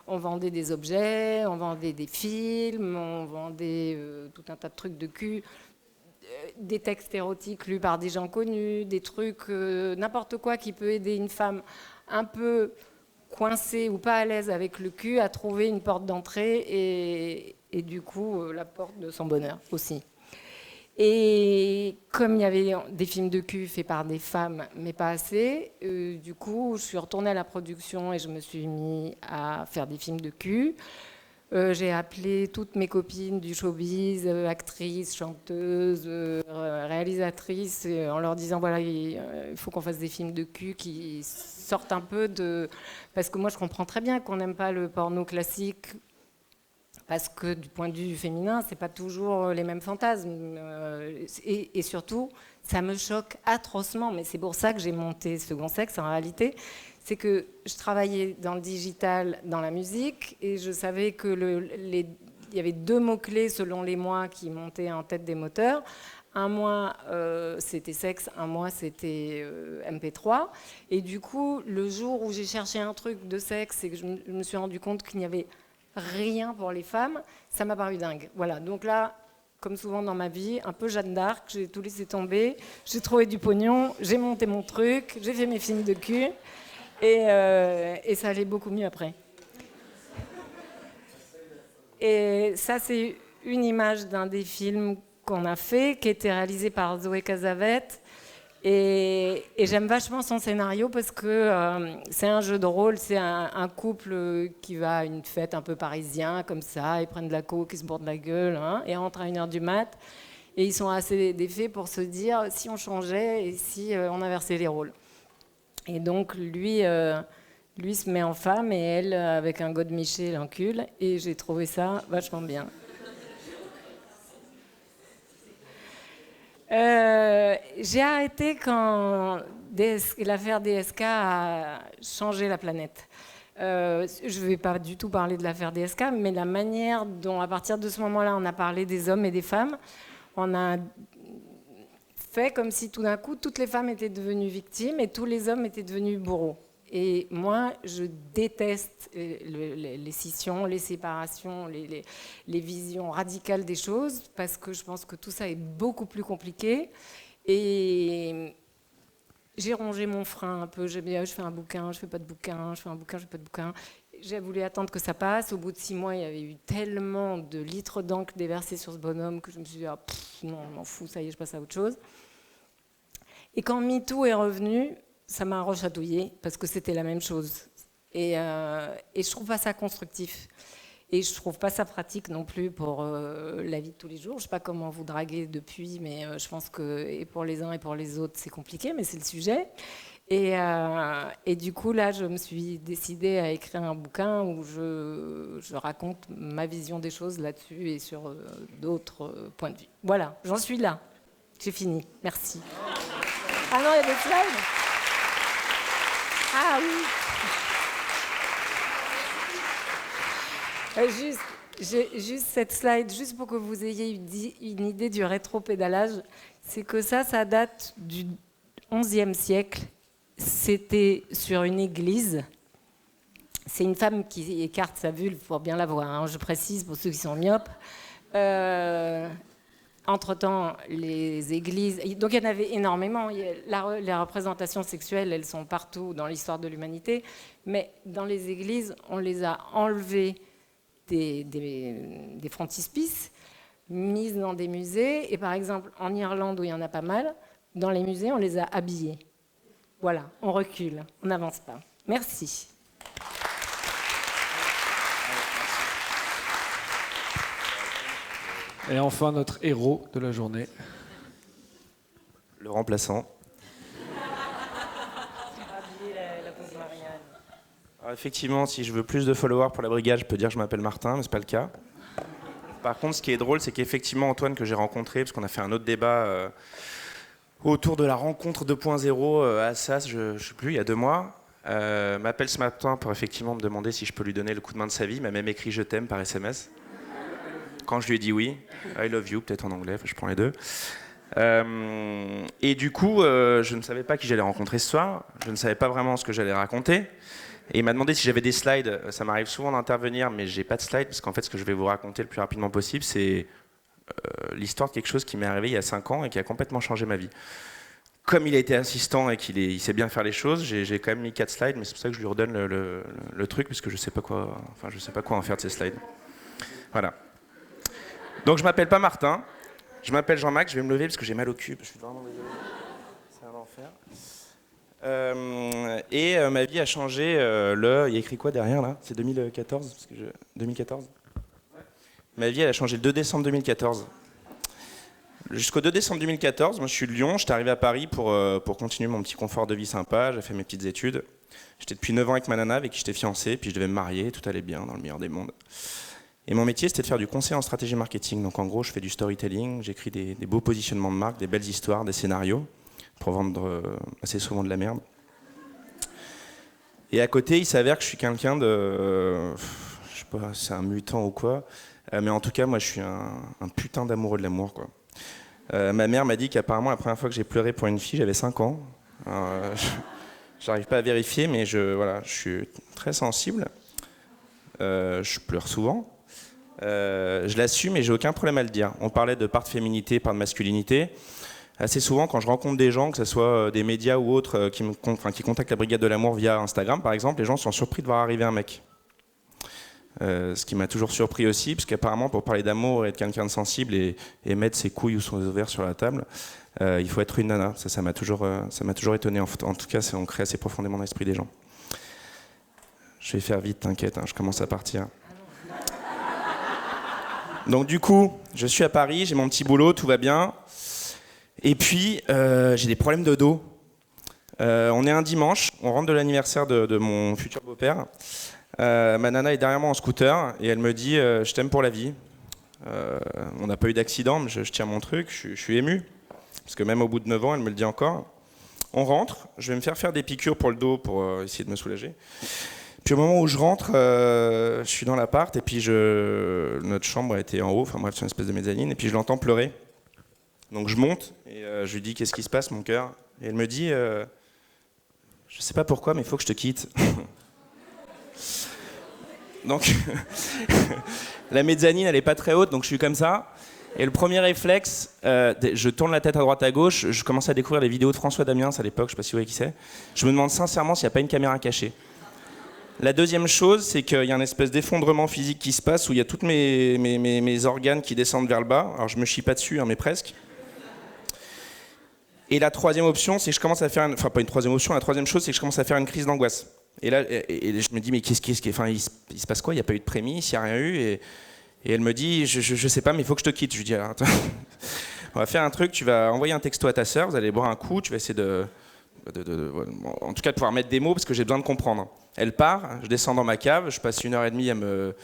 on vendait des objets, on vendait des films, on vendait tout un tas de trucs de cul, des textes érotiques lus par des gens connus, des trucs, n'importe quoi qui peut aider une femme un peu coincée ou pas à l'aise avec le cul à trouver une porte d'entrée et du coup la porte de son bonheur aussi. Et comme il y avait des films de cul faits par des femmes, mais pas assez, du coup, je suis retournée à la production et je me suis mis à faire des films de cul. J'ai appelé toutes mes copines du showbiz, actrices, chanteuses, réalisatrices, en leur disant voilà, il faut qu'on fasse des films de cul qui sortent un peu de... Parce que moi, je comprends très bien qu'on n'aime pas le porno classique, parce que du point de vue féminin, c'est pas toujours les mêmes fantasmes. Et surtout, ça me choque atrocement. Mais c'est pour ça que j'ai monté Second Sexe, en réalité. C'est que je travaillais dans le digital, dans la musique, et je savais que il y avait 2 mots-clés selon les mois qui montaient en tête des moteurs. Un mois, c'était sexe, un mois, c'était MP3. Et du coup, le jour où j'ai cherché un truc de sexe et que je me suis rendu compte qu'il n'y avait rien pour les femmes, ça m'a paru dingue. Voilà, donc là, comme souvent dans ma vie, un peu Jeanne d'Arc, j'ai tout laissé tomber, j'ai trouvé du pognon, j'ai monté mon truc, j'ai fait mes films de cul, et ça allait beaucoup mieux après. Et ça, c'est une image d'un des films qu'on a fait, qui a été réalisé par Zoé Casavette. Et j'aime vachement son scénario parce que c'est un jeu de rôle, c'est un couple qui va à une fête un peu parisien, comme ça, ils prennent de la coke, ils se bourrent de la gueule, hein, et rentrent à 1h du mat. Et ils sont assez défaits pour se dire si on changeait et si on inversait les rôles. Et donc lui se met en femme et elle avec un godemiché l'encule. Et j'ai trouvé ça vachement bien. J'ai arrêté quand l'affaire DSK a changé la planète. Je ne vais pas du tout parler de l'affaire DSK, mais la manière dont, à partir de ce moment-là, on a parlé des hommes et des femmes, on a fait comme si tout d'un coup, toutes les femmes étaient devenues victimes et tous les hommes étaient devenus bourreaux. Et moi, je déteste les scissions, les séparations, les visions radicales des choses, parce que je pense que tout ça est beaucoup plus compliqué. Et j'ai rongé mon frein un peu. J'ai dit, je fais un bouquin, je fais pas de bouquin, je fais un bouquin, je fais pas de bouquin. J'ai voulu attendre que ça passe. Au bout de 6 mois, il y avait eu tellement de litres d'encre déversés sur ce bonhomme que je me suis dit, non, je m'en fous, ça y est, je passe à autre chose. Et quand MeToo est revenu, ça m'a rechatouillée parce que c'était la même chose. Et je trouve pas ça constructif. Et je trouve pas ça pratique non plus pour la vie de tous les jours. Je sais pas comment vous draguez depuis, mais je pense que et pour les uns et pour les autres, c'est compliqué, mais c'est le sujet. Et du coup, là, je me suis décidée à écrire un bouquin où je raconte ma vision des choses là-dessus et sur d'autres points de vue. Voilà, j'en suis là. J'ai fini. Merci. Ah non, il y a des slides. Ah oui. Juste cette slide, juste pour que vous ayez une idée du rétro-pédalage, c'est que ça date du XIe siècle. C'était sur une église. C'est une femme qui écarte sa vulve pour bien la voir, hein, je précise pour ceux qui sont myopes. Entre-temps, les églises... Donc il y en avait énormément. Les représentations sexuelles, elles sont partout dans l'histoire de l'humanité. Mais dans les églises, on les a enlevées des frontispices, mises dans des musées. Et par exemple, en Irlande, où il y en a pas mal, dans les musées, on les a habillées. Voilà, on recule, on n'avance pas. Merci. Et enfin, notre héros de la journée. Le remplaçant. Alors effectivement, si je veux plus de followers pour la brigade, je peux dire que je m'appelle Martin, mais c'est pas le cas. Par contre, ce qui est drôle, c'est qu'effectivement, Antoine, que j'ai rencontré, parce qu'on a fait un autre débat autour de la rencontre 2.0 à SAS, je sais plus, il y a 2 mois, m'appelle ce matin pour effectivement me demander si je peux lui donner le coup de main de sa vie. Il m'a même écrit « je t'aime » par SMS. Quand je lui ai dit oui, I love you, peut-être en anglais, je prends les deux. Et du coup, je ne savais pas qui j'allais rencontrer ce soir. Je ne savais pas vraiment ce que j'allais raconter. Et il m'a demandé si j'avais des slides. Ça m'arrive souvent d'intervenir, mais j'ai pas de slides parce qu'en fait, ce que je vais vous raconter le plus rapidement possible, c'est l'histoire de quelque chose qui m'est arrivé il y a 5 ans et qui a complètement changé ma vie. Comme il a été insistant et qu'il sait bien faire les choses, j'ai quand même mis 4 slides, mais c'est pour ça que je lui redonne le truc parce que je sais pas quoi en faire de ces slides. Voilà. Donc je m'appelle pas Martin, je m'appelle Jean-Max, je vais me lever parce que j'ai mal au cul, je suis vraiment désolé. C'est un enfer. Ma vie a changé il y a écrit quoi derrière là? C'est 2014 parce que 2014 ouais. Ma vie elle a changé le 2 décembre 2014. Jusqu'au 2 décembre 2014, moi je suis de Lyon, j'étais arrivé à Paris pour continuer mon petit confort de vie sympa, j'ai fait mes petites études. J'étais depuis 9 ans avec ma nana avec qui j'étais fiancé, puis je devais me marier, tout allait bien dans le meilleur des mondes. Et mon métier c'était de faire du conseil en stratégie marketing, donc en gros je fais du storytelling, j'écris des beaux positionnements de marque, des belles histoires, des scénarios, pour vendre assez souvent de la merde. Et à côté il s'avère que je suis quelqu'un de... je sais pas, c'est un mutant ou quoi, mais en tout cas moi je suis un putain d'amoureux de l'amour quoi. Ma mère m'a dit qu'apparemment la première fois que j'ai pleuré pour une fille, j'avais 5 ans. J'arrive pas à vérifier, mais je suis très sensible. Je pleure souvent. Je l'assume et j'ai aucun problème à le dire. On parlait de part de féminité, part de masculinité. Assez souvent, quand je rencontre des gens, que ce soit des médias ou autres, qui contactent la Brigade de l'amour via Instagram, par exemple, les gens sont surpris de voir arriver un mec. Ce qui m'a toujours surpris aussi, parce qu'apparemment pour parler d'amour et être quelqu'un de sensible et mettre ses couilles ou son ovaire sur la table, il faut être une nana. Ça m'a toujours étonné. En tout cas, c'est ancré assez profondément dans l'esprit des gens. Je vais faire vite, t'inquiète, je commence à partir. Donc du coup, je suis à Paris, j'ai mon petit boulot, tout va bien. Et puis, j'ai des problèmes de dos. On est un dimanche, on rentre de l'anniversaire de mon futur beau-père. Ma nana est derrière moi en scooter et elle me dit je t'aime pour la vie. On n'a pas eu d'accident, mais je tiens mon truc, je suis ému. Parce que même au bout de 9 ans, elle me le dit encore. On rentre, je vais me faire des piqûres pour le dos pour essayer de me soulager. Puis au moment où je rentre, je suis dans l'appart et puis notre chambre était en haut, enfin bref, c'est une espèce de mezzanine, et puis je l'entends pleurer. Donc je monte et je lui dis qu'est-ce qui se passe mon cœur? Et elle me dit je sais pas pourquoi, mais il faut que je te quitte. Donc, la mezzanine, elle est pas très haute, donc je suis comme ça. Et le premier réflexe, je tourne la tête à droite à gauche, je commence à découvrir les vidéos de François Damiens à l'époque, je sais pas si vous voyez qui c'est. Je me demande sincèrement s'il n'y a pas une caméra cachée. La deuxième chose, c'est qu'il y a une espèce d'effondrement physique qui se passe, où il y a tous mes organes qui descendent vers le bas. Alors je me chie pas dessus, mais presque. Et la troisième option, c'est que je commence à faire enfin pas une troisième option, la troisième chose, c'est que je commence à faire une crise d'angoisse. Et là, je me dis, mais enfin, il se passe quoi? Il n'y a pas eu de prémisse, il n'y a rien eu. Et elle me dit, je sais pas, mais il faut que je te quitte. Je lui dis, alors, attends, on va faire un truc, tu vas envoyer un texto à ta sœur, vous allez boire un coup, tu vas essayer en tout cas de pouvoir mettre des mots, parce que j'ai besoin de comprendre. Elle part, je descends dans ma cave, je passe 1h30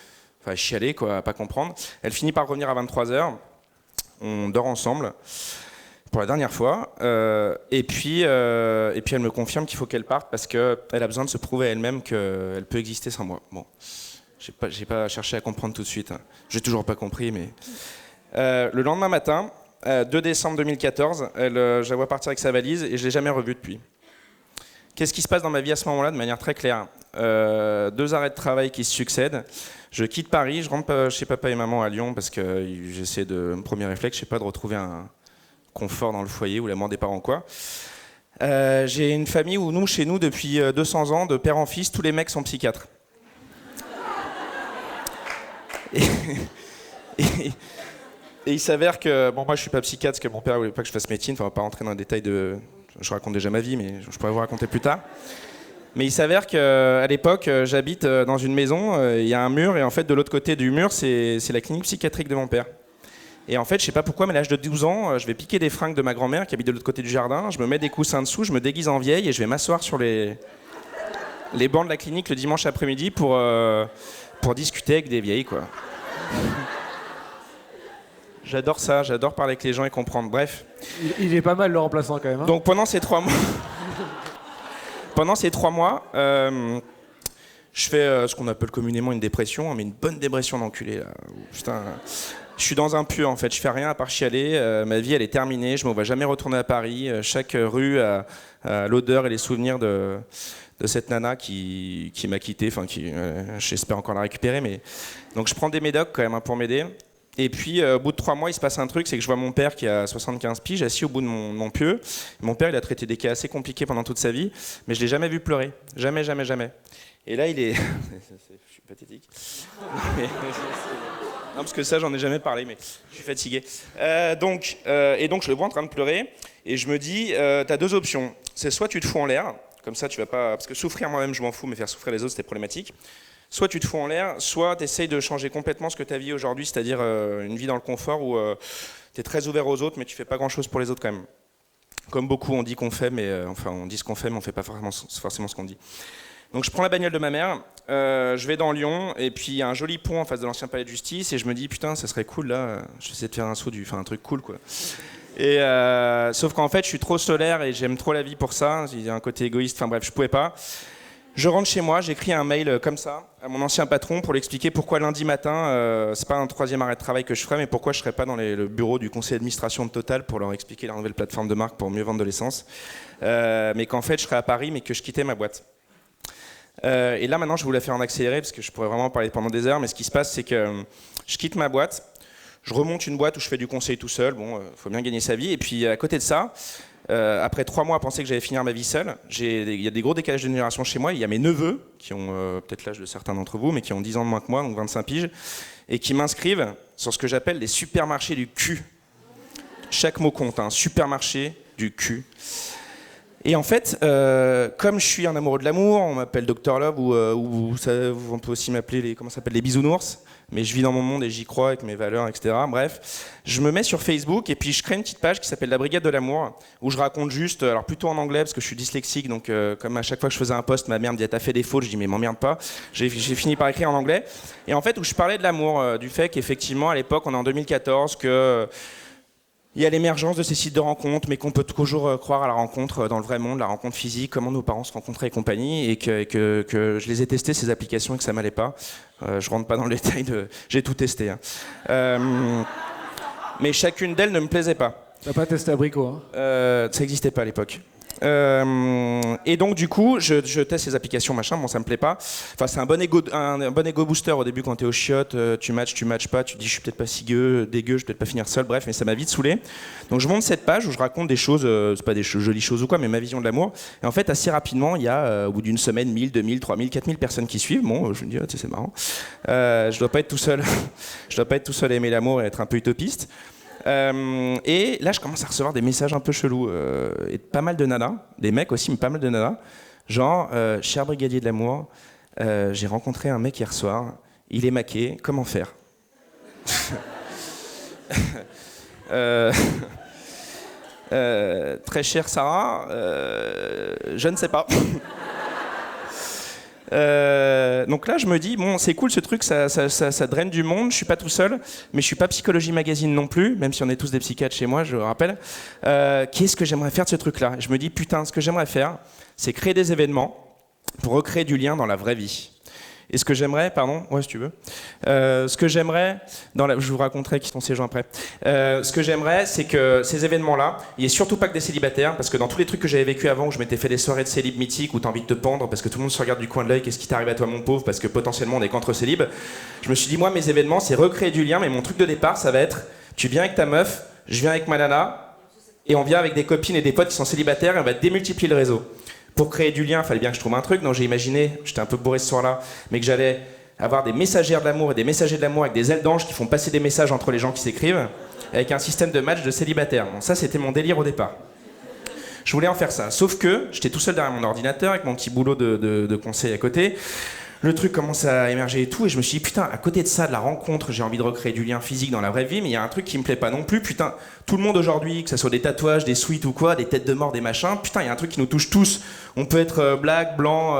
à chialer, quoi, à pas comprendre. Elle finit par revenir à 23h, on dort ensemble. Pour la dernière fois, et puis elle me confirme qu'il faut qu'elle parte parce qu'elle a besoin de se prouver à elle-même qu'elle peut exister sans moi. Bon, j'ai pas cherché à comprendre tout de suite. J'ai toujours pas compris, mais le lendemain matin, 2 décembre 2014, je la vois partir avec sa valise et je l'ai jamais revue depuis. Qu'est-ce qui se passe dans ma vie à ce moment-là de manière très claire? 2 arrêts de travail qui se succèdent. Je quitte Paris, je rentre chez papa et maman à Lyon parce que j'essaie mon premier réflexe, je sais pas, de retrouver un confort dans le foyer ou la mort des parents quoi. J'ai une famille où chez nous depuis 200 ans, de père en fils, tous les mecs sont psychiatres. Et il s'avère que, bon moi je suis pas psychiatre parce que mon père voulait pas que je fasse médecine, enfin on va pas rentrer dans le détail je raconte déjà ma vie mais je pourrais vous raconter plus tard. Mais il s'avère qu'à l'époque j'habite dans une maison, il y a un mur et en fait de l'autre côté du mur c'est la clinique psychiatrique de mon père. Et en fait, je sais pas pourquoi, mais à l'âge de 12 ans, je vais piquer des fringues de ma grand-mère qui habite de l'autre côté du jardin, je me mets des coussins dessous, je me déguise en vieille et je vais m'asseoir sur les bancs de la clinique le dimanche après-midi pour discuter avec des vieilles, quoi. J'adore ça, j'adore parler avec les gens et comprendre. Bref. Il est pas mal le remplaçant quand même. Donc pendant ces 3 mois, je fais ce qu'on appelle communément une dépression, mais une bonne dépression d'enculé là. Putain. Je suis dans un pur en fait, je fais rien à part chialer, ma vie elle est terminée, je ne me vois jamais retourner à Paris, chaque rue a l'odeur et les souvenirs de cette nana qui m'a quitté, enfin j'espère encore la récupérer, mais donc je prends des médocs quand même hein, pour m'aider. Et puis au bout de 3 mois il se passe un truc, c'est que je vois mon père qui a 75 piges assis au bout de mon pieu. Mon père il a traité des cas assez compliqués pendant toute sa vie, mais je l'ai jamais vu pleurer, jamais. Et là il est, je suis pathétique. Non, parce que ça, j'en ai jamais parlé, mais je suis fatigué. Donc, je le vois en train de pleurer, et je me dis, t'as 2 options. C'est soit tu te fous en l'air, comme ça tu vas pas... Parce que souffrir moi-même, je m'en fous, mais faire souffrir les autres, c'était problématique. Soit tu te fous en l'air, soit tu essayes de changer complètement ce que ta vie aujourd'hui, c'est-à-dire une vie dans le confort où tu es très ouvert aux autres, mais tu fais pas grand-chose pour les autres quand même. Comme beaucoup, on dit qu'on fait, mais on dit ce qu'on fait, mais on fait pas forcément ce qu'on dit. Donc je prends la bagnole de ma mère, je vais dans Lyon, et puis il y a un joli pont en face de l'ancien palais de justice, et je me dis putain ça serait cool là, j'essaie de faire un truc cool quoi. Et sauf qu'en fait je suis trop solaire et j'aime trop la vie pour ça, il y a un côté égoïste, enfin bref je pouvais pas. Je rentre chez moi, j'écris un mail comme ça à mon ancien patron pour lui expliquer pourquoi lundi matin, c'est pas un 3e arrêt de travail que je ferais, mais pourquoi je serais pas dans le bureau du conseil d'administration de Total pour leur expliquer la nouvelle plateforme de marque pour mieux vendre de l'essence, mais qu'en fait je serais à Paris mais que je quittais ma boîte. Et là maintenant je voulais faire en accéléré parce que je pourrais vraiment parler pendant des heures, mais ce qui se passe c'est que je quitte ma boîte, je remonte une boîte où je fais du conseil tout seul, bon faut bien gagner sa vie, et puis à côté de ça, après 3 mois à penser que j'allais finir ma vie seul, il y a des gros décalages de génération chez moi, il y a mes neveux qui ont peut-être l'âge de certains d'entre vous, mais qui ont 10 ans de moins que moi, donc 25 piges, et qui m'inscrivent sur ce que j'appelle les supermarchés du cul. Chaque mot compte, un supermarché du cul. Et en fait, comme je suis un amoureux de l'amour, on m'appelle Dr Love ou on peut aussi m'appeler les bisounours, mais je vis dans mon monde et j'y crois avec mes valeurs, etc. Bref, je me mets sur Facebook et puis je crée une petite page qui s'appelle La Brigade de l'amour, où je raconte juste, alors plutôt en anglais parce que je suis dyslexique, donc comme à chaque fois que je faisais un post, ma mère me dit t'as fait des fautes, je dis mais m'emmerde pas. J'ai fini par écrire en anglais, et en fait où je parlais de l'amour, du fait qu'effectivement à l'époque, on est en 2014, que il y a l'émergence de ces sites de rencontres, mais qu'on peut toujours croire à la rencontre dans le vrai monde, la rencontre physique, comment nos parents se rencontraient et compagnie, et que je les ai testés ces applications et que ça m'allait pas. Je rentre pas dans le détail j'ai tout testé. Hein. Mais chacune d'elles ne me plaisait pas. T'as pas testé Abricot Ça n'existait pas à l'époque. Et donc du coup je teste ces applications machin, bon ça me plaît pas, enfin c'est un bon ego booster au début quand t'es au chiottes, tu matches pas, tu te dis je suis peut-être pas si dégueu, je vais peut-être pas finir seul, bref, mais ça m'a vite saoulé. Donc je monte cette page où je raconte des choses, c'est pas des jolies choses ou quoi, mais ma vision de l'amour, et en fait assez rapidement il y a au bout d'une semaine 1000, 2000, 3000, 4000 personnes qui suivent. Bon je me dis c'est marrant, je dois pas être tout seul à aimer l'amour et être un peu utopiste. Et là je commence à recevoir des messages un peu chelous, et pas mal de nanas, des mecs aussi, mais pas mal de nanas, genre cher brigadier de l'amour, j'ai rencontré un mec hier soir, il est maqué, comment faire? Très chère Sarah, je ne sais pas. Donc là je me dis bon c'est cool ce truc, ça draine du monde, je suis pas tout seul, mais je suis pas Psychologie Magazine non plus, même si on est tous des psychiatres chez moi, je le rappelle. Qu'est-ce que j'aimerais faire de ce truc là? Je me dis putain, ce que j'aimerais faire c'est créer des événements pour recréer du lien dans la vraie vie. Et ce que j'aimerais, pardon, ouais si tu veux, ce que j'aimerais, je vous raconterai qui sont ces gens après, ce que j'aimerais c'est que ces événements-là, il n'y ait surtout pas que des célibataires, parce que dans tous les trucs que j'avais vécu avant, où je m'étais fait des soirées de célib mythiques, où t'as envie de te pendre, parce que tout le monde se regarde du coin de l'œil, qu'est-ce qui t'arrive à toi mon pauvre, parce que potentiellement on est qu'entre célib, je me suis dit moi mes événements c'est recréer du lien, mais mon truc de départ ça va être, tu viens avec ta meuf, je viens avec ma nana, et on vient avec des copines et des potes qui sont célibataires, et on va démultiplier le réseau. Pour créer du lien, il fallait bien que je trouve un truc, donc j'ai imaginé, j'étais un peu bourré ce soir-là, mais que j'allais avoir des messagères de l'amour et des messagers de l'amour avec des ailes d'ange qui font passer des messages entre les gens qui s'écrivent, avec un système de match de célibataires. Bon, ça, c'était mon délire au départ. Je voulais en faire ça, sauf que j'étais tout seul derrière mon ordinateur avec mon petit boulot de conseil à côté. Le truc commence à émerger et tout, et je me suis dit putain, à côté de ça, de la rencontre, j'ai envie de recréer du lien physique dans la vraie vie, mais il y a un truc qui me plaît pas non plus. Putain, tout le monde aujourd'hui, que ce soit des tatouages, des sweats ou quoi, des têtes de mort, des machins, putain, il y a un truc qui nous touche tous. On peut être black, blanc,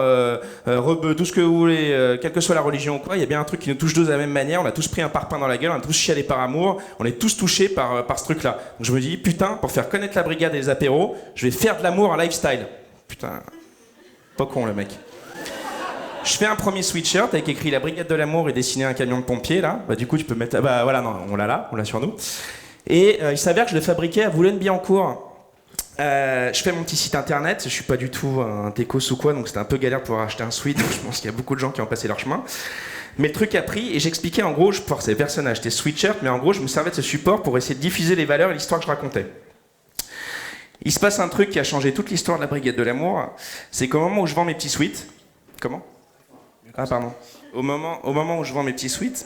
rebeu, tout ce que vous voulez, quelle que soit la religion ou quoi, il y a bien un truc qui nous touche tous de la même manière. On a tous pris un parpaing dans la gueule, on a tous chialé par amour, on est tous touchés par ce truc-là. Donc je me dis putain, pour faire connaître la brigade et les apéros, je vais faire de l'amour un lifestyle. Putain, pas con le mec. je fais un premier sweatshirt avec écrit la brigade de l'amour et dessiné un camion de pompiers là. Bah du coup tu peux mettre, bah voilà, non, on l'a sur nous. Et il s'avère que je le fabriquais à Boulogne-Billancourt. Je fais mon petit site internet, je suis pas du tout un déco ou quoi, donc c'était un peu galère pour acheter un sweat, donc je pense qu'il y a beaucoup de gens qui ont passé leur chemin. Mais le truc a pris et j'expliquais en gros, je forçais personne à acheter ce sweatshirt, mais en gros je me servais de ce support pour essayer de diffuser les valeurs et l'histoire que je racontais. Il se passe un truc qui a changé toute l'histoire de la brigade de l'amour, c'est qu'au moment où je vends mes petits sweats, comment ? Ah pardon. Au moment où je vends mes petits sweats,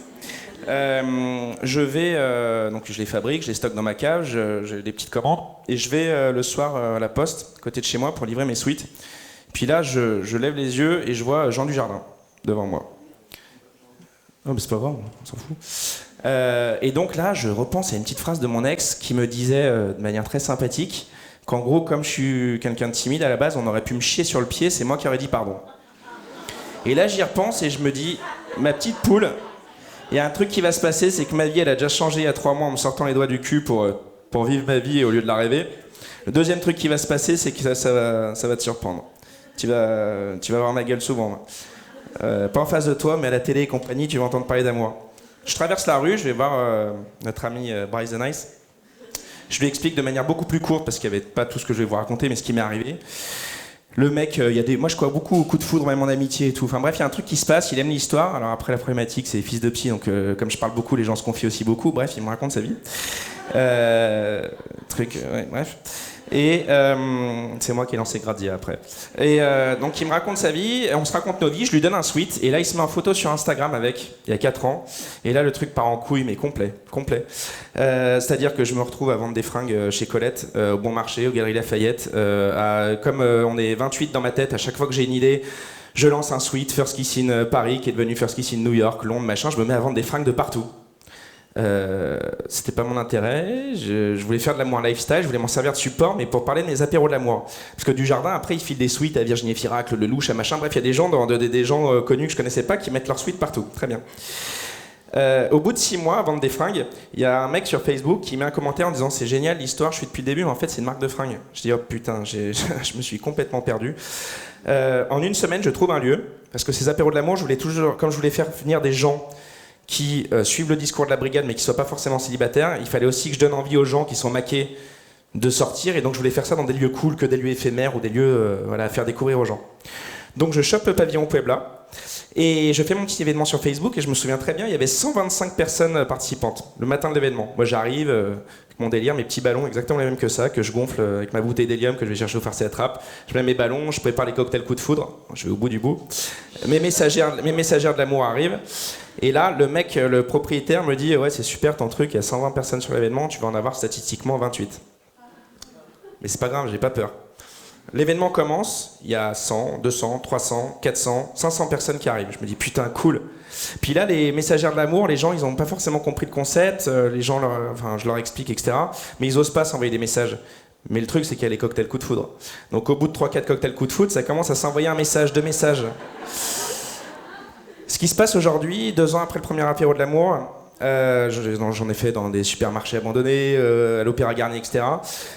je vais, donc je les fabrique, je les stocke dans ma cave, j'ai des petites commandes, et je vais le soir à la poste, à côté de chez moi, pour livrer mes sweats. Puis là, je lève les yeux et je vois Jean Dujardin devant moi. Oh, mais c'est pas grave, on s'en fout. Et donc là, je repense à une petite phrase de mon ex qui me disait de manière très sympathique qu'en gros, comme je suis quelqu'un de timide à la base, on aurait pu me chier sur le pied, c'est moi qui aurais dit pardon. Et là, j'y repense et je me dis, ma petite poule, il y a un truc qui va se passer, c'est que ma vie, elle a déjà changé il y a 3 mois en me sortant les doigts du cul pour vivre ma vie au lieu de la rêver. Le deuxième truc qui va se passer, c'est que ça va te surprendre. Tu vas voir ma gueule souvent. Pas en face de toi, mais à la télé et compagnie, tu vas entendre parler d'amour. Je traverse la rue, je vais voir notre ami Bryce the Nice. Je lui explique de manière beaucoup plus courte, parce qu'il n'y avait pas tout ce que je vais vous raconter, mais ce qui m'est arrivé. Le mec, moi je crois beaucoup au coup de foudre, même en amitié et tout. Enfin bref, il y a un truc qui se passe, il aime l'histoire. Alors après, la problématique, c'est fils de psy, donc comme je parle beaucoup, les gens se confient aussi beaucoup. Bref, il me raconte sa vie. Ouais, bref. Et c'est moi qui ai lancé Gradia après. Et donc il me raconte sa vie, on se raconte nos vies, je lui donne un sweat, et là il se met en photo sur Instagram avec, il y a 4 ans, et là le truc part en couille, mais complet. C'est-à-dire que je me retrouve à vendre des fringues chez Colette, au Bon Marché, aux Galeries Lafayette. Comme on est 28 dans ma tête, à chaque fois que j'ai une idée, je lance un sweat, First Kiss in Paris, qui est devenu First Kiss in New York, Londres, machin, je me mets à vendre des fringues de partout. C'était pas mon intérêt, je voulais faire de l'amour lifestyle, je voulais m'en servir de support, mais pour parler de mes apéros de l'amour. Parce que Dujardin, après, il file des suites à Virginie Firac, le Lelouch, à machin, bref, il y a des gens, des gens connus que je connaissais pas qui mettent leurs suites partout. Très bien. Au bout de 6 mois à vendre des fringues, il y a un mec sur Facebook qui met un commentaire en disant c'est génial l'histoire, je suis depuis le début, mais en fait c'est une marque de fringues. Je dis oh putain, je me suis complètement perdu. En une semaine, je trouve un lieu, parce que ces apéros de l'amour, je voulais toujours, comme je voulais faire venir des gens qui suivent le discours de la brigade mais qui ne soient pas forcément célibataires, il fallait aussi que je donne envie aux gens qui sont maqués de sortir, et donc je voulais faire ça dans des lieux cool, que des lieux éphémères ou des lieux à faire découvrir aux gens. Donc je chope le pavillon Puebla et je fais mon petit événement sur Facebook, et je me souviens très bien, il y avait 125 personnes participantes le matin de l'événement. Moi j'arrive avec mon délire, mes petits ballons exactement les mêmes que ça, que je gonfle avec ma bouteille d'hélium que je vais chercher au farci à trappe. Je mets mes ballons, je prépare les cocktails coup de foudre, je vais au bout du bout. Mes messagères de l'amour arrivent. Et là, le mec, le propriétaire me dit « Ouais, c'est super ton truc, il y a 120 personnes sur l'événement, tu vas en avoir statistiquement 28. » Mais c'est pas grave, j'ai pas peur. L'événement commence, il y a 100, 200, 300, 400, 500 personnes qui arrivent. Je me dis « Putain, cool !» Puis là, les messagères de l'amour, les gens, ils n'ont pas forcément compris le concept, les gens, je leur explique, etc. Mais ils osent pas s'envoyer des messages. Mais le truc, c'est qu'il y a les cocktails coup de foudre. Donc au bout de 3-4 cocktails coup de foudre, ça commence à s'envoyer un message, 2 messages. Ce qui se passe aujourd'hui, 2 ans après le premier apéro de l'amour, j'en ai fait dans des supermarchés abandonnés, à l'Opéra Garnier, etc.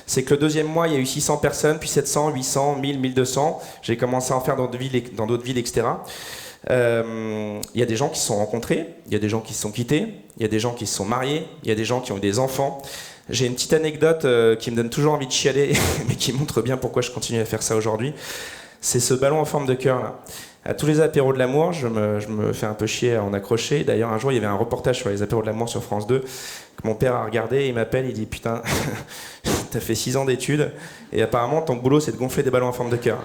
C'est que le 2e mois, il y a eu 600 personnes, puis 700, 800, 1000, 1200. J'ai commencé à en faire dans d'autres villes, etc. Il y a des gens qui se sont rencontrés, il y a des gens qui se sont quittés, il y a des gens qui se sont mariés, il y a des gens qui ont eu des enfants. J'ai une petite anecdote qui me donne toujours envie de chialer, mais qui montre bien pourquoi je continue à faire ça aujourd'hui. C'est ce ballon en forme de cœur là. À tous les apéros de l'amour, je me fais un peu chier à en accrocher. D'ailleurs, un jour, il y avait un reportage sur les apéros de l'amour sur France 2 que mon père a regardé, et il m'appelle, il dit « Putain, t'as fait 6 ans d'études et apparemment ton boulot c'est de gonfler des ballons en forme de cœur. »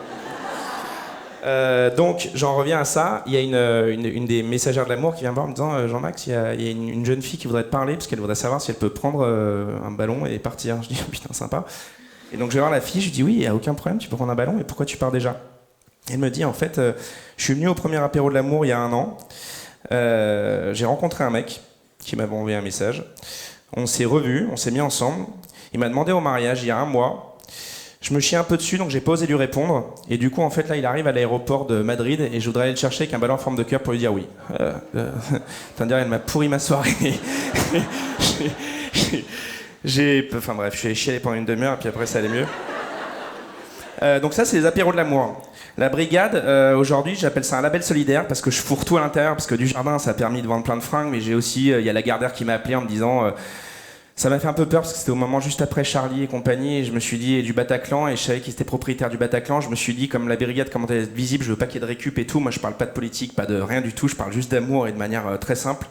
Donc, j'en reviens à ça. Il y a une des messagères de l'amour qui vient me voir en me disant Jean-Max, il y a une jeune fille qui voudrait te parler parce qu'elle voudrait savoir si elle peut prendre un ballon et partir. Je dis « Putain, sympa. » Et donc, je vais voir la fille, je lui dis « Oui, il n'y a aucun problème, tu peux prendre un ballon, mais pourquoi tu pars déjà ?» Elle me dit, en fait, je suis venu au premier apéro de l'amour il y a 1 an. J'ai rencontré un mec qui m'avait envoyé un message. On s'est revus, on s'est mis ensemble. Il m'a demandé au mariage il y a 1 mois. Je me chie un peu dessus, donc j'ai pas osé lui répondre. Et du coup, en fait, là, il arrive à l'aéroport de Madrid et je voudrais aller le chercher avec un ballon en forme de cœur pour lui dire oui. Elle m'a pourri ma soirée. Enfin bref, je suis allé chialer pendant 1 demi-heure et puis après, ça allait mieux. Donc ça, c'est les apéros de l'amour. La brigade, aujourd'hui, j'appelle ça un label solidaire parce que je fourre tout à l'intérieur, parce que du jardin, ça a permis de vendre plein de fringues, mais j'ai aussi, il y a la Gardère qui m'a appelé en me disant... ça m'a fait un peu peur parce que c'était au moment juste après Charlie et compagnie, et je me suis dit, et du Bataclan, et je savais qu'ils étaient propriétaires du Bataclan, je me suis dit, comme la brigade commençait à être visible, je veux pas qu'il y ait de récup et tout, moi je parle pas de politique, pas de rien du tout, je parle juste d'amour et de manière très simple,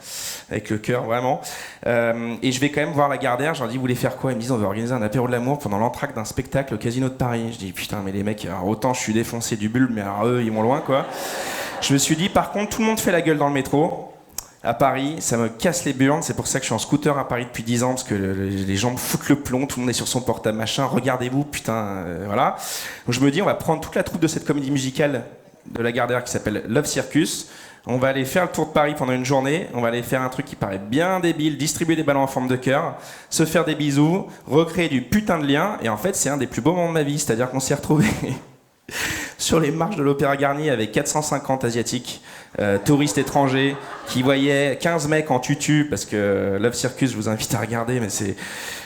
avec le cœur vraiment. Et je vais quand même voir la Gardère, je leur dis, vous voulez faire quoi? Ils me disent, on veut organiser un apéro de l'amour pendant l'entracte d'un spectacle au Casino de Paris. Je dis, putain, mais les mecs, alors, autant je suis défoncé du bulbe, mais alors eux, ils vont loin quoi. Je me suis dit, par contre, tout le monde fait la gueule dans le métro. À Paris, ça me casse les burnes, c'est pour ça que je suis en scooter à Paris depuis 10 ans, parce que les gens me foutent le plomb, tout le monde est sur son portable machin, regardez-vous, putain, voilà. Donc je me dis, on va prendre toute la troupe de cette comédie musicale de la Gardère qui s'appelle Love Circus, on va aller faire le tour de Paris pendant une journée, on va aller faire un truc qui paraît bien débile, distribuer des ballons en forme de cœur, se faire des bisous, recréer du putain de lien, et en fait c'est un des plus beaux moments de ma vie, c'est-à-dire qu'on s'est retrouvés sur les marches de l'Opéra Garnier avec 450 asiatiques, touristes étrangers, qui voyaient 15 mecs en tutu, parce que Love Circus, je vous invite à regarder, mais c'est...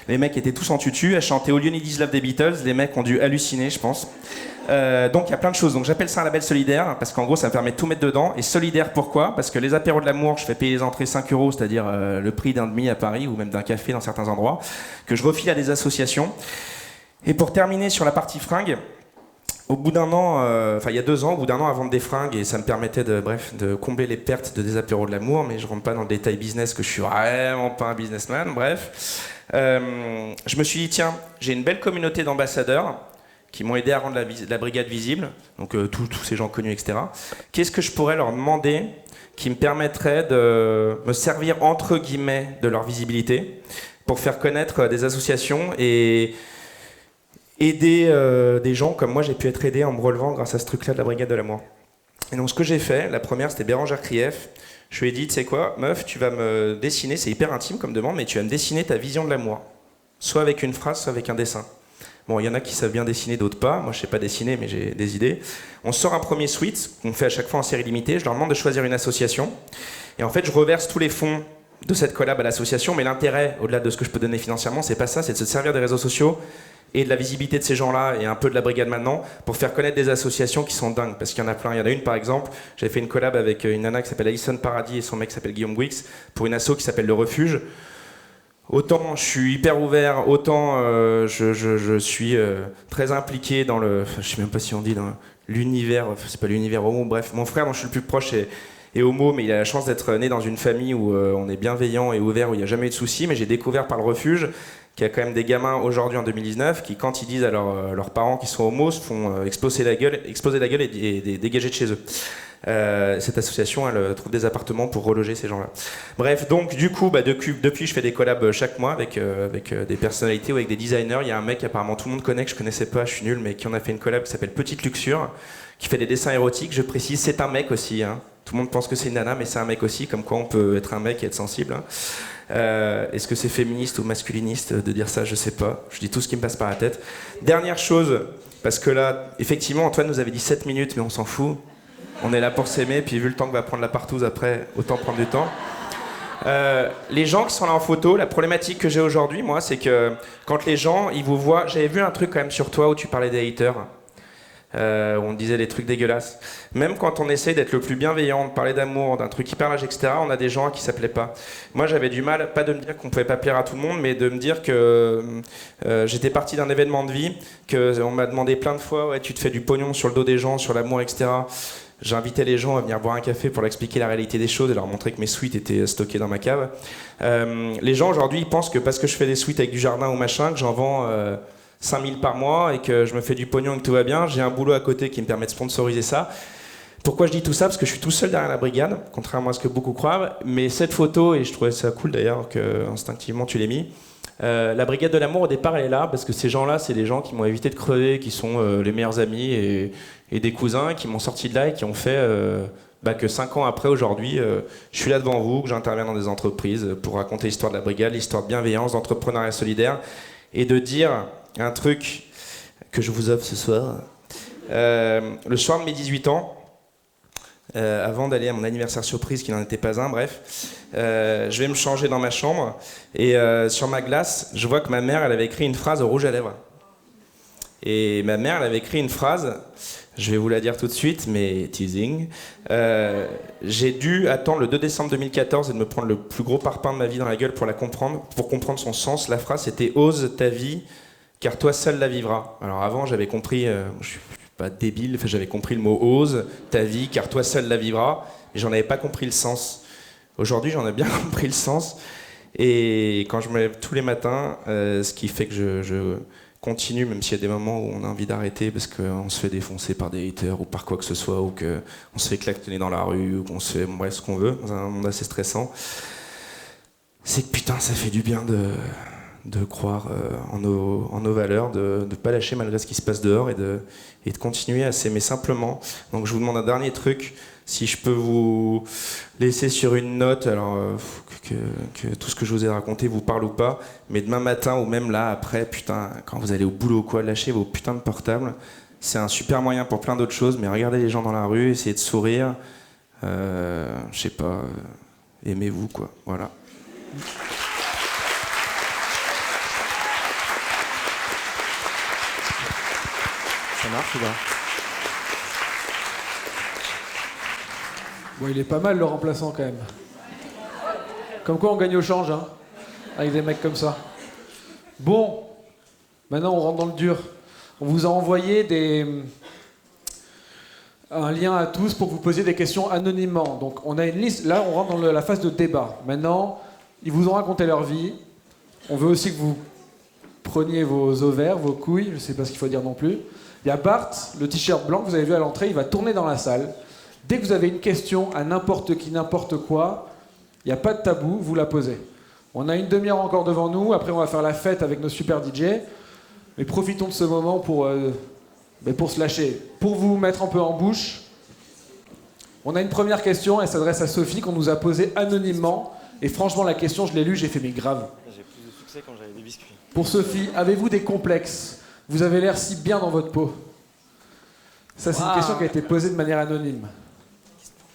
Les mecs étaient tous en tutu, à chanter All You Need Is Love des Beatles, les mecs ont dû halluciner, je pense. Donc il y a plein de choses, donc j'appelle ça un label solidaire, parce qu'en gros ça me permet de tout mettre dedans, et solidaire pourquoi? Parce que les apéros de l'amour, je fais payer les entrées 5 €, c'est-à-dire le prix d'un demi à Paris, ou même d'un café dans certains endroits, que je refile à des associations. Et pour terminer sur la partie fringues, au bout d'un an, il y a 2 ans, au bout d'un an à vendre des fringues, et ça me permettait de combler les pertes de des apéros de l'amour, mais je rentre pas dans le détail business, que je suis vraiment pas un businessman, bref. Je me suis dit, tiens, j'ai une belle communauté d'ambassadeurs qui m'ont aidé à rendre la brigade visible, donc tous ces gens connus, etc. Qu'est-ce que je pourrais leur demander qui me permettrait de me servir, entre guillemets, de leur visibilité, pour faire connaître des associations et aider des gens comme moi j'ai pu être aidé en me relevant grâce à ce truc-là de la brigade de l'amour. Et donc ce que j'ai fait, la première c'était Bérangère Krief. Je lui ai dit, tu sais quoi, meuf, tu vas me dessiner, c'est hyper intime comme demande, mais tu vas me dessiner ta vision de l'amour. Soit avec une phrase, soit avec un dessin. Bon, il y en a qui savent bien dessiner, d'autres pas. Moi je sais pas dessiner, mais j'ai des idées. On sort un premier suite, qu'on fait à chaque fois en série limitée. Je leur demande de choisir une association. Et en fait je reverse tous les fonds de cette collab à l'association, mais l'intérêt, au-delà de ce que je peux donner financièrement, c'est pas ça, c'est de se servir des réseaux sociaux et de la visibilité de ces gens-là, et un peu de la brigade maintenant, pour faire connaître des associations qui sont dingues, parce qu'il y en a plein. Il y en a une par exemple, j'avais fait une collab avec une nana qui s'appelle Alison Paradis et son mec qui s'appelle Guillaume Wix, pour une asso qui s'appelle Le Refuge. Autant je suis hyper ouvert, autant je suis très impliqué dans le... je sais même pas si on dit dans l'univers, c'est pas l'univers homo, bref. Mon frère dont je suis le plus proche est homo, mais il a la chance d'être né dans une famille où on est bienveillant et ouvert, où il n'y a jamais eu de soucis, mais j'ai découvert par Le Refuge qu'il y a quand même des gamins aujourd'hui en 2019 qui, quand ils disent à leurs parents qu'ils sont homos, se font exploser la gueule et dégager de chez eux. Cette association, elle trouve des appartements pour reloger ces gens-là. Bref, donc du coup, depuis, je fais des collabs chaque mois avec des personnalités ou avec des designers. Il y a un mec apparemment tout le monde connaît, que je connaissais pas, je suis nul, mais qui en a fait une collab qui s'appelle Petite Luxure, qui fait des dessins érotiques. Je précise, c'est un mec aussi. Hein. Tout le monde pense que c'est une nana, mais c'est un mec aussi, comme quoi on peut être un mec et être sensible. Hein. Est-ce que c'est féministe ou masculiniste de dire ça? Je sais pas. Je dis tout ce qui me passe par la tête. Dernière chose, parce que là, effectivement, Antoine nous avait dit 7 minutes, mais on s'en fout. On est là pour s'aimer, puis vu le temps que va prendre la partouze après, autant prendre du temps. Les gens qui sont là en photo, la problématique que j'ai aujourd'hui, moi, c'est que quand les gens, ils vous voient... J'avais vu un truc quand même sur toi où tu parlais des haters. Où on disait des trucs dégueulasses. Même quand on essaye d'être le plus bienveillant, de parler d'amour, d'un truc hyper large, etc., on a des gens qui ça plaît pas. Moi, j'avais du mal, pas de me dire qu'on pouvait pas plaire à tout le monde, mais de me dire que j'étais parti d'un événement de vie, qu'on m'a demandé plein de fois, ouais, tu te fais du pognon sur le dos des gens, sur l'amour, etc. J'invitais les gens à venir boire un café pour leur expliquer la réalité des choses et leur montrer que mes suites étaient stockées dans ma cave. Les gens, aujourd'hui, ils pensent que parce que je fais des suites avec du jardin ou machin, que j'en vends... 5000 par mois et que je me fais du pognon et que tout va bien, j'ai un boulot à côté qui me permet de sponsoriser ça. Pourquoi je dis tout ça? Parce que je suis tout seul derrière la brigade, contrairement à ce que beaucoup croient, mais cette photo, et je trouvais ça cool d'ailleurs que instinctivement tu l'aies mis, la brigade de l'amour au départ elle est là parce que ces gens-là, c'est des gens qui m'ont évité de crever, qui sont les meilleurs amis et des cousins qui m'ont sorti de là et qui ont fait que 5 ans après aujourd'hui, je suis là devant vous, que j'interviens dans des entreprises pour raconter l'histoire de la brigade, l'histoire de bienveillance, d'entrepreneuriat solidaire et de dire un truc que je vous offre ce soir. Le soir de mes 18 ans, avant d'aller à mon anniversaire surprise, qui n'en était pas un, bref, je vais me changer dans ma chambre et sur ma glace, je vois que ma mère, elle avait écrit une phrase au rouge à lèvres. Et ma mère, elle avait écrit une phrase, je vais vous la dire tout de suite, mais teasing. J'ai dû attendre le 2 décembre 2014 et de me prendre le plus gros parpaing de ma vie dans la gueule pour la comprendre, pour comprendre son sens. La phrase, c'était « Ose ta vie, car toi seul la vivras ». Alors avant, j'avais compris, je suis pas débile, j'avais compris le mot « ose ta vie, car toi seul la vivras », mais j'en avais pas compris le sens. Aujourd'hui, j'en ai bien compris le sens. Et quand je me lève tous les matins, ce qui fait que je continue, même s'il y a des moments où on a envie d'arrêter parce qu'on se fait défoncer par des haters ou par quoi que ce soit, ou qu'on se fait klaxonner dans la rue, ou qu'on se fait bref ce qu'on veut, dans un monde assez stressant, c'est que putain, ça fait du bien de croire en nos valeurs, de ne pas lâcher malgré ce qui se passe dehors et de continuer à s'aimer simplement. Donc je vous demande un dernier truc, si je peux vous laisser sur une note, alors que tout ce que je vous ai raconté vous parle ou pas, mais demain matin ou même là après, putain, quand vous allez au boulot ou quoi, lâchez vos putains de portables. C'est un super moyen pour plein d'autres choses, mais regardez les gens dans la rue, essayez de sourire, je sais pas, aimez-vous quoi, voilà. Ça marche ou pas? Bon, il est pas mal le remplaçant quand même. Comme quoi on gagne au change, hein, avec des mecs comme ça. Bon, maintenant on rentre dans le dur. On vous a envoyé un lien à tous pour que vous posiez des questions anonymement. Donc on a une liste, là on rentre dans la phase de débat. Maintenant, ils vous ont raconté leur vie. On veut aussi que vous preniez vos ovaires, vos couilles, je sais pas ce qu'il faut dire non plus. Il y a Bart, le t-shirt blanc que vous avez vu à l'entrée, il va tourner dans la salle. Dès que vous avez une question à n'importe qui, n'importe quoi, il n'y a pas de tabou, vous la posez. On a une demi-heure encore devant nous, après on va faire la fête avec nos super DJ. Mais profitons de ce moment pour se lâcher. Pour vous mettre un peu en bouche, on a une première question, elle s'adresse à Sophie, qu'on nous a posée anonymement. Et franchement, la question, je l'ai lue, j'ai fait mais grave. J'ai plus de succès quand j'avais des biscuits. Pour Sophie, avez-vous des complexes? Vous avez l'air si bien dans votre peau. Ça, c'est une question qui a été posée de manière anonyme.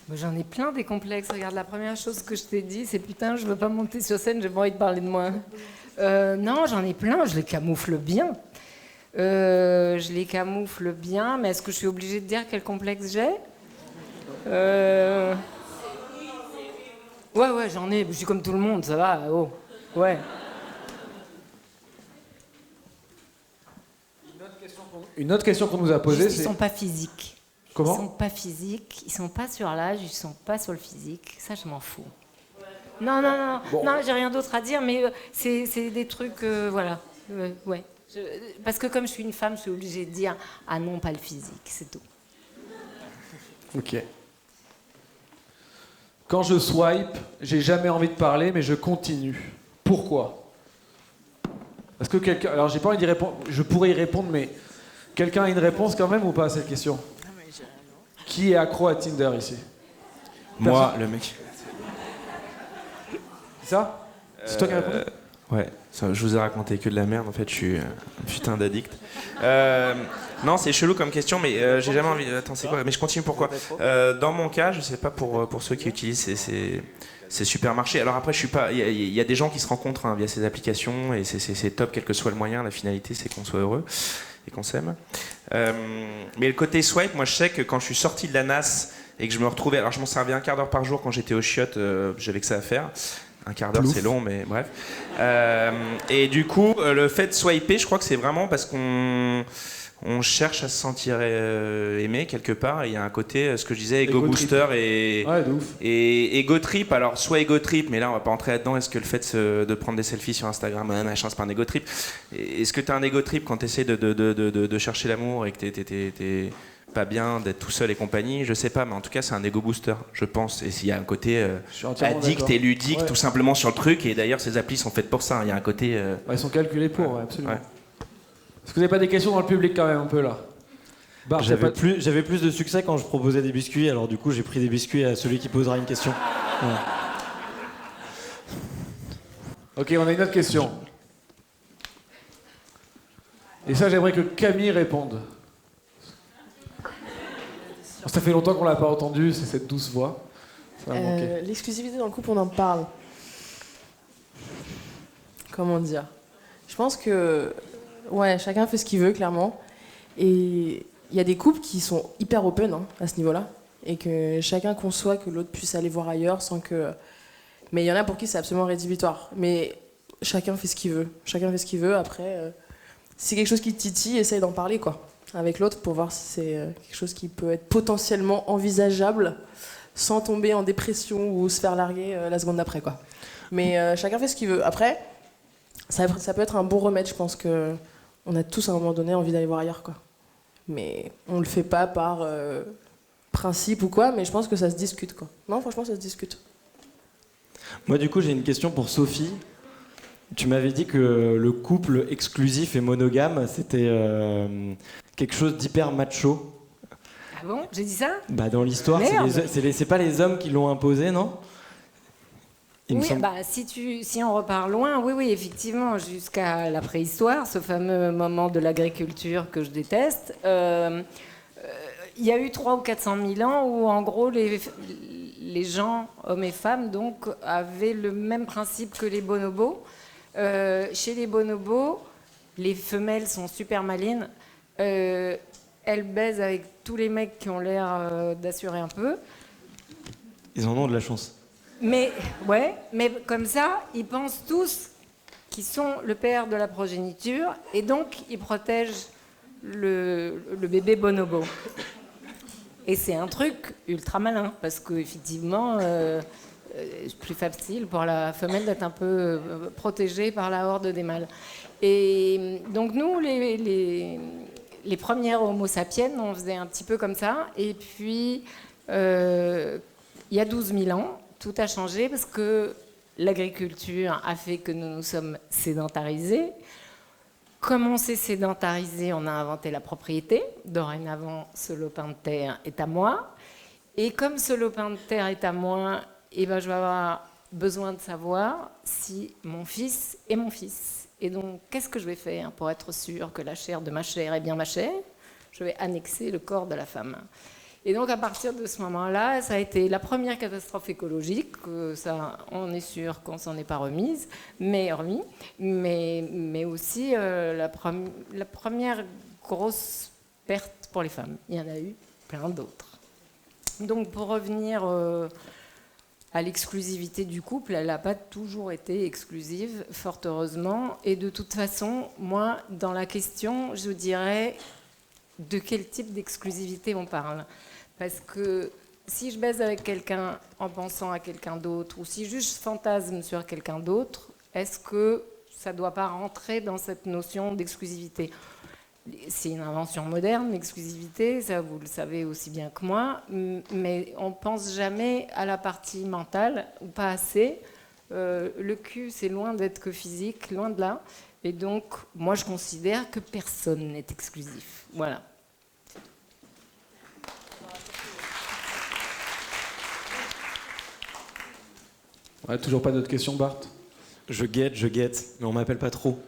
Mais j'en ai plein des complexes. Regarde, la première chose que je t'ai dit, c'est putain, je veux pas monter sur scène, j'ai pas envie de parler de moi. Non, j'en ai plein, je les camoufle bien. Mais est-ce que je suis obligée de dire quel complexe j'ai? Ouais, j'en ai, je suis comme tout le monde, ça va, oh, ouais. Une autre question qu'on nous a posée, c'est... Ils sont pas physiques. Comment? Ils sont pas physiques, ils sont pas sur l'âge, ils sont pas sur le physique. Ça, je m'en fous. Non, bon. Non, j'ai rien d'autre à dire, mais c'est des trucs, voilà. Ouais. Parce que comme je suis une femme, je suis obligée de dire ah non, pas le physique, c'est tout. Ok. Quand je swipe, j'ai jamais envie de parler, mais je continue. Pourquoi? Est-ce que quelqu'un... Alors, j'ai pas envie d'y répondre, je pourrais y répondre, mais quelqu'un a une réponse quand même ou pas à cette question? Qui est accro à Tinder ici? Moi, le mec. C'est ça? C'est toi qui as répondu? Ouais, ça, je vous ai raconté que de la merde, en fait, je suis un putain d'addict. Non, c'est chelou comme question, mais j'ai jamais envie... Attends, c'est quoi? Mais je continue, pourquoi? Dans mon cas, je sais pas pour ceux qui utilisent ces supermarchés. Alors après, je suis pas... Il y a des gens qui se rencontrent hein, via ces applications, et c'est top, quel que soit le moyen, la finalité, c'est qu'on soit heureux et qu'on s'aime. Mais le côté swipe, moi je sais que quand je suis sorti de la NAS et que je me retrouvais, alors je m'en servais un quart d'heure par jour quand j'étais au chiottes, j'avais que ça à faire. Un quart d'heure c'est long, mais bref. Et du coup, le fait de swiper, je crois que c'est vraiment parce qu'on cherche à se sentir aimé quelque part. Il y a un côté, ce que je disais, ego booster et ego trip. Alors soit ego trip, mais là on va pas entrer là-dedans. Est-ce que le fait de prendre des selfies sur Instagram, machin, c'est pas un ego trip? Est-ce que t'as un ego trip quand t'essaies de chercher l'amour et que t'es pas bien d'être tout seul et compagnie? Je sais pas, mais en tout cas c'est un ego booster, je pense. Et s'il y a un côté addict et ludique tout simplement sur le truc, et d'ailleurs ces applis sont faites pour ça. Il y a un côté. Ils sont calculés pour, absolument. Ouais. Est-ce que vous n'avez pas des questions dans le public quand même un peu là? J'avais plus de succès quand je proposais des biscuits, alors du coup j'ai pris des biscuits à celui qui posera une question. Ouais. Ok, on a une autre question. Et ça, j'aimerais que Camille réponde. Ça fait longtemps qu'on l'a pas entendu, c'est cette douce voix. L'exclusivité dans le couple, on en parle. Comment dire? Je pense que... Ouais, chacun fait ce qu'il veut, clairement. Et il y a des couples qui sont hyper open à ce niveau-là, et que chacun conçoit que l'autre puisse aller voir ailleurs sans que... Mais il y en a pour qui c'est absolument rédhibitoire. Mais chacun fait ce qu'il veut. Chacun fait ce qu'il veut. Après, si c'est quelque chose qui te titille, essaye d'en parler quoi, avec l'autre pour voir si c'est quelque chose qui peut être potentiellement envisageable sans tomber en dépression ou se faire larguer la seconde d'après, quoi. Mais chacun fait ce qu'il veut. Après, ça peut être un bon remède, je pense qu'on a tous à un moment donné envie d'aller voir ailleurs, quoi. Mais on le fait pas par principe ou quoi, mais je pense que ça se discute, quoi. Non, franchement, ça se discute. Moi, du coup, j'ai une question pour Sophie. Tu m'avais dit que le couple exclusif et monogame, c'était quelque chose d'hyper macho. Ah bon? J'ai dit ça? Bah, dans l'histoire, c'est pas les hommes qui l'ont imposé, non? Oui, bah, si on repart loin, oui, effectivement, jusqu'à la préhistoire, ce fameux moment de l'agriculture que je déteste, il y a eu 300 ou 400 000 ans où, en gros, les gens, hommes et femmes, donc, avaient le même principe que les bonobos. Chez les bonobos, les femelles sont super malines. Elles baisent avec tous les mecs qui ont l'air d'assurer un peu. Ils en ont de la chance. Mais comme ça, ils pensent tous qu'ils sont le père de la progéniture et donc ils protègent le bébé bonobo. Et c'est un truc ultra malin parce qu'effectivement, c'est plus facile pour la femelle d'être un peu protégée par la horde des mâles. Et donc nous, les premières Homo sapiens, on faisait un petit peu comme ça. Et puis, il y a 12 000 ans, tout a changé parce que l'agriculture a fait que nous nous sommes sédentarisés. Comme on s'est sédentarisé, on a inventé la propriété. Dorénavant, ce lopin de terre est à moi. Et comme ce lopin de terre est à moi, je vais avoir besoin de savoir si mon fils est mon fils. Et donc, qu'est-ce que je vais faire pour être sûr que la chair de ma chair est bien ma chair? Je vais annexer le corps de la femme. Et donc, à partir de ce moment-là, ça a été la première catastrophe écologique. Ça, on est sûr qu'on s'en est pas remis, mais aussi la première grosse perte pour les femmes. Il y en a eu plein d'autres. Donc, pour revenir à l'exclusivité du couple, elle n'a pas toujours été exclusive, fort heureusement. Et de toute façon, moi, dans la question, je dirais de quel type d'exclusivité on parle. Parce que si je baise avec quelqu'un en pensant à quelqu'un d'autre, ou si juste je fantasme sur quelqu'un d'autre, est-ce que ça ne doit pas rentrer dans cette notion d'exclusivité? C'est une invention moderne, l'exclusivité, ça vous le savez aussi bien que moi, mais on ne pense jamais à la partie mentale, ou pas assez. Le cul, c'est loin d'être que physique, loin de là. Et donc, moi, je considère que personne n'est exclusif. Voilà. Ouais, toujours pas d'autres questions, Bart? Je guette, mais on m'appelle pas trop.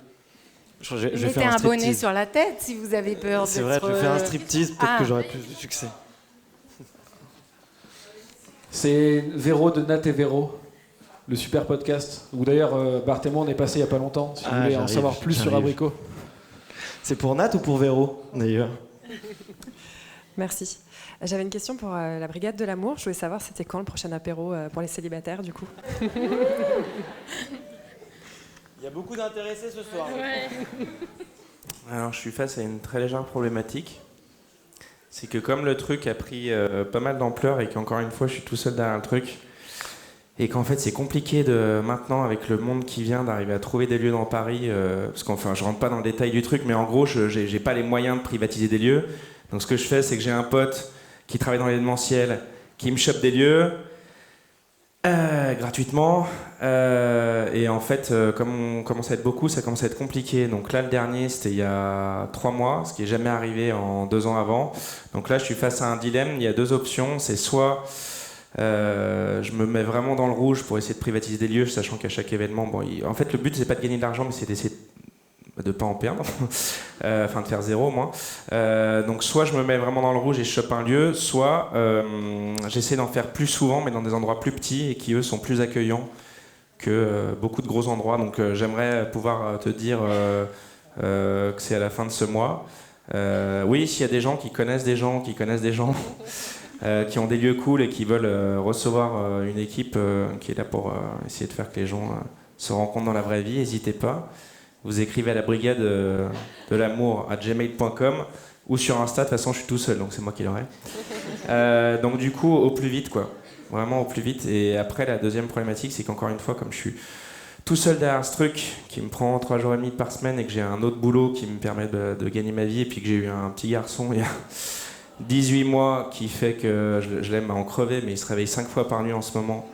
Mettez un bonnet sur la tête si vous avez peur d'être... C'est vrai, je vais faire un striptease, peut-être que j'aurai plus de succès. C'est Véro de Nat et Véro, le super podcast. Où d'ailleurs, Bart et moi, on est passé il y a pas longtemps, si vous voulez en savoir plus sur Abricot. C'est pour Nat ou pour Véro, d'ailleurs? Merci. J'avais une question pour la Brigade de l'amour. Je voulais savoir c'était quand le prochain apéro pour les célibataires, du coup. Il y a beaucoup d'intéressés ce soir. Ouais. Alors, je suis face à une très légère problématique. C'est que comme le truc a pris pas mal d'ampleur et qu'encore une fois, je suis tout seul derrière le truc, et qu'en fait, c'est compliqué maintenant, avec le monde qui vient, d'arriver à trouver des lieux dans Paris, parce qu'enfin, je rentre pas dans le détail du truc, mais en gros, j'ai pas les moyens de privatiser des lieux. Donc, ce que je fais, c'est que j'ai un pote qui travaille dans l'événementiel, qui me chope des lieux, gratuitement, et en fait comme on commence à être beaucoup, ça commence à être compliqué. Donc là, le dernier, c'était il y a 3 mois, ce qui n'est jamais arrivé en 2 ans avant. Donc là, je suis face à un dilemme. Il y a 2 options. C'est soit je me mets vraiment dans le rouge pour essayer de privatiser des lieux, sachant qu'à chaque événement, en fait, le but, c'est pas de gagner de l'argent, mais c'est d'essayer de pas en perdre, enfin de faire zéro au moins. Donc soit je me mets vraiment dans le rouge et je chope un lieu, soit j'essaie d'en faire plus souvent, mais dans des endroits plus petits et qui eux sont plus accueillants que beaucoup de gros endroits. Donc j'aimerais pouvoir te dire que c'est à la fin de ce mois. Oui, s'il y a des gens qui connaissent des gens, qui ont des lieux cool et qui veulent recevoir une équipe qui est là pour essayer de faire que les gens se rencontrent dans la vraie vie, n'hésitez pas. Vous écrivez à la brigade de l'amour à gmail.com ou sur Insta. De toute façon, je suis tout seul, donc c'est moi qui l'aurai. Donc du coup, au plus vite, quoi. Vraiment au plus vite. Et après, la deuxième problématique, c'est qu'encore une fois, comme je suis tout seul derrière ce truc qui me prend 3 jours et demi par semaine et que j'ai un autre boulot qui me permet de gagner ma vie, et puis que j'ai eu un petit garçon il y a 18 mois qui fait que je l'aime à en crever, mais il se réveille 5 fois par nuit en ce moment.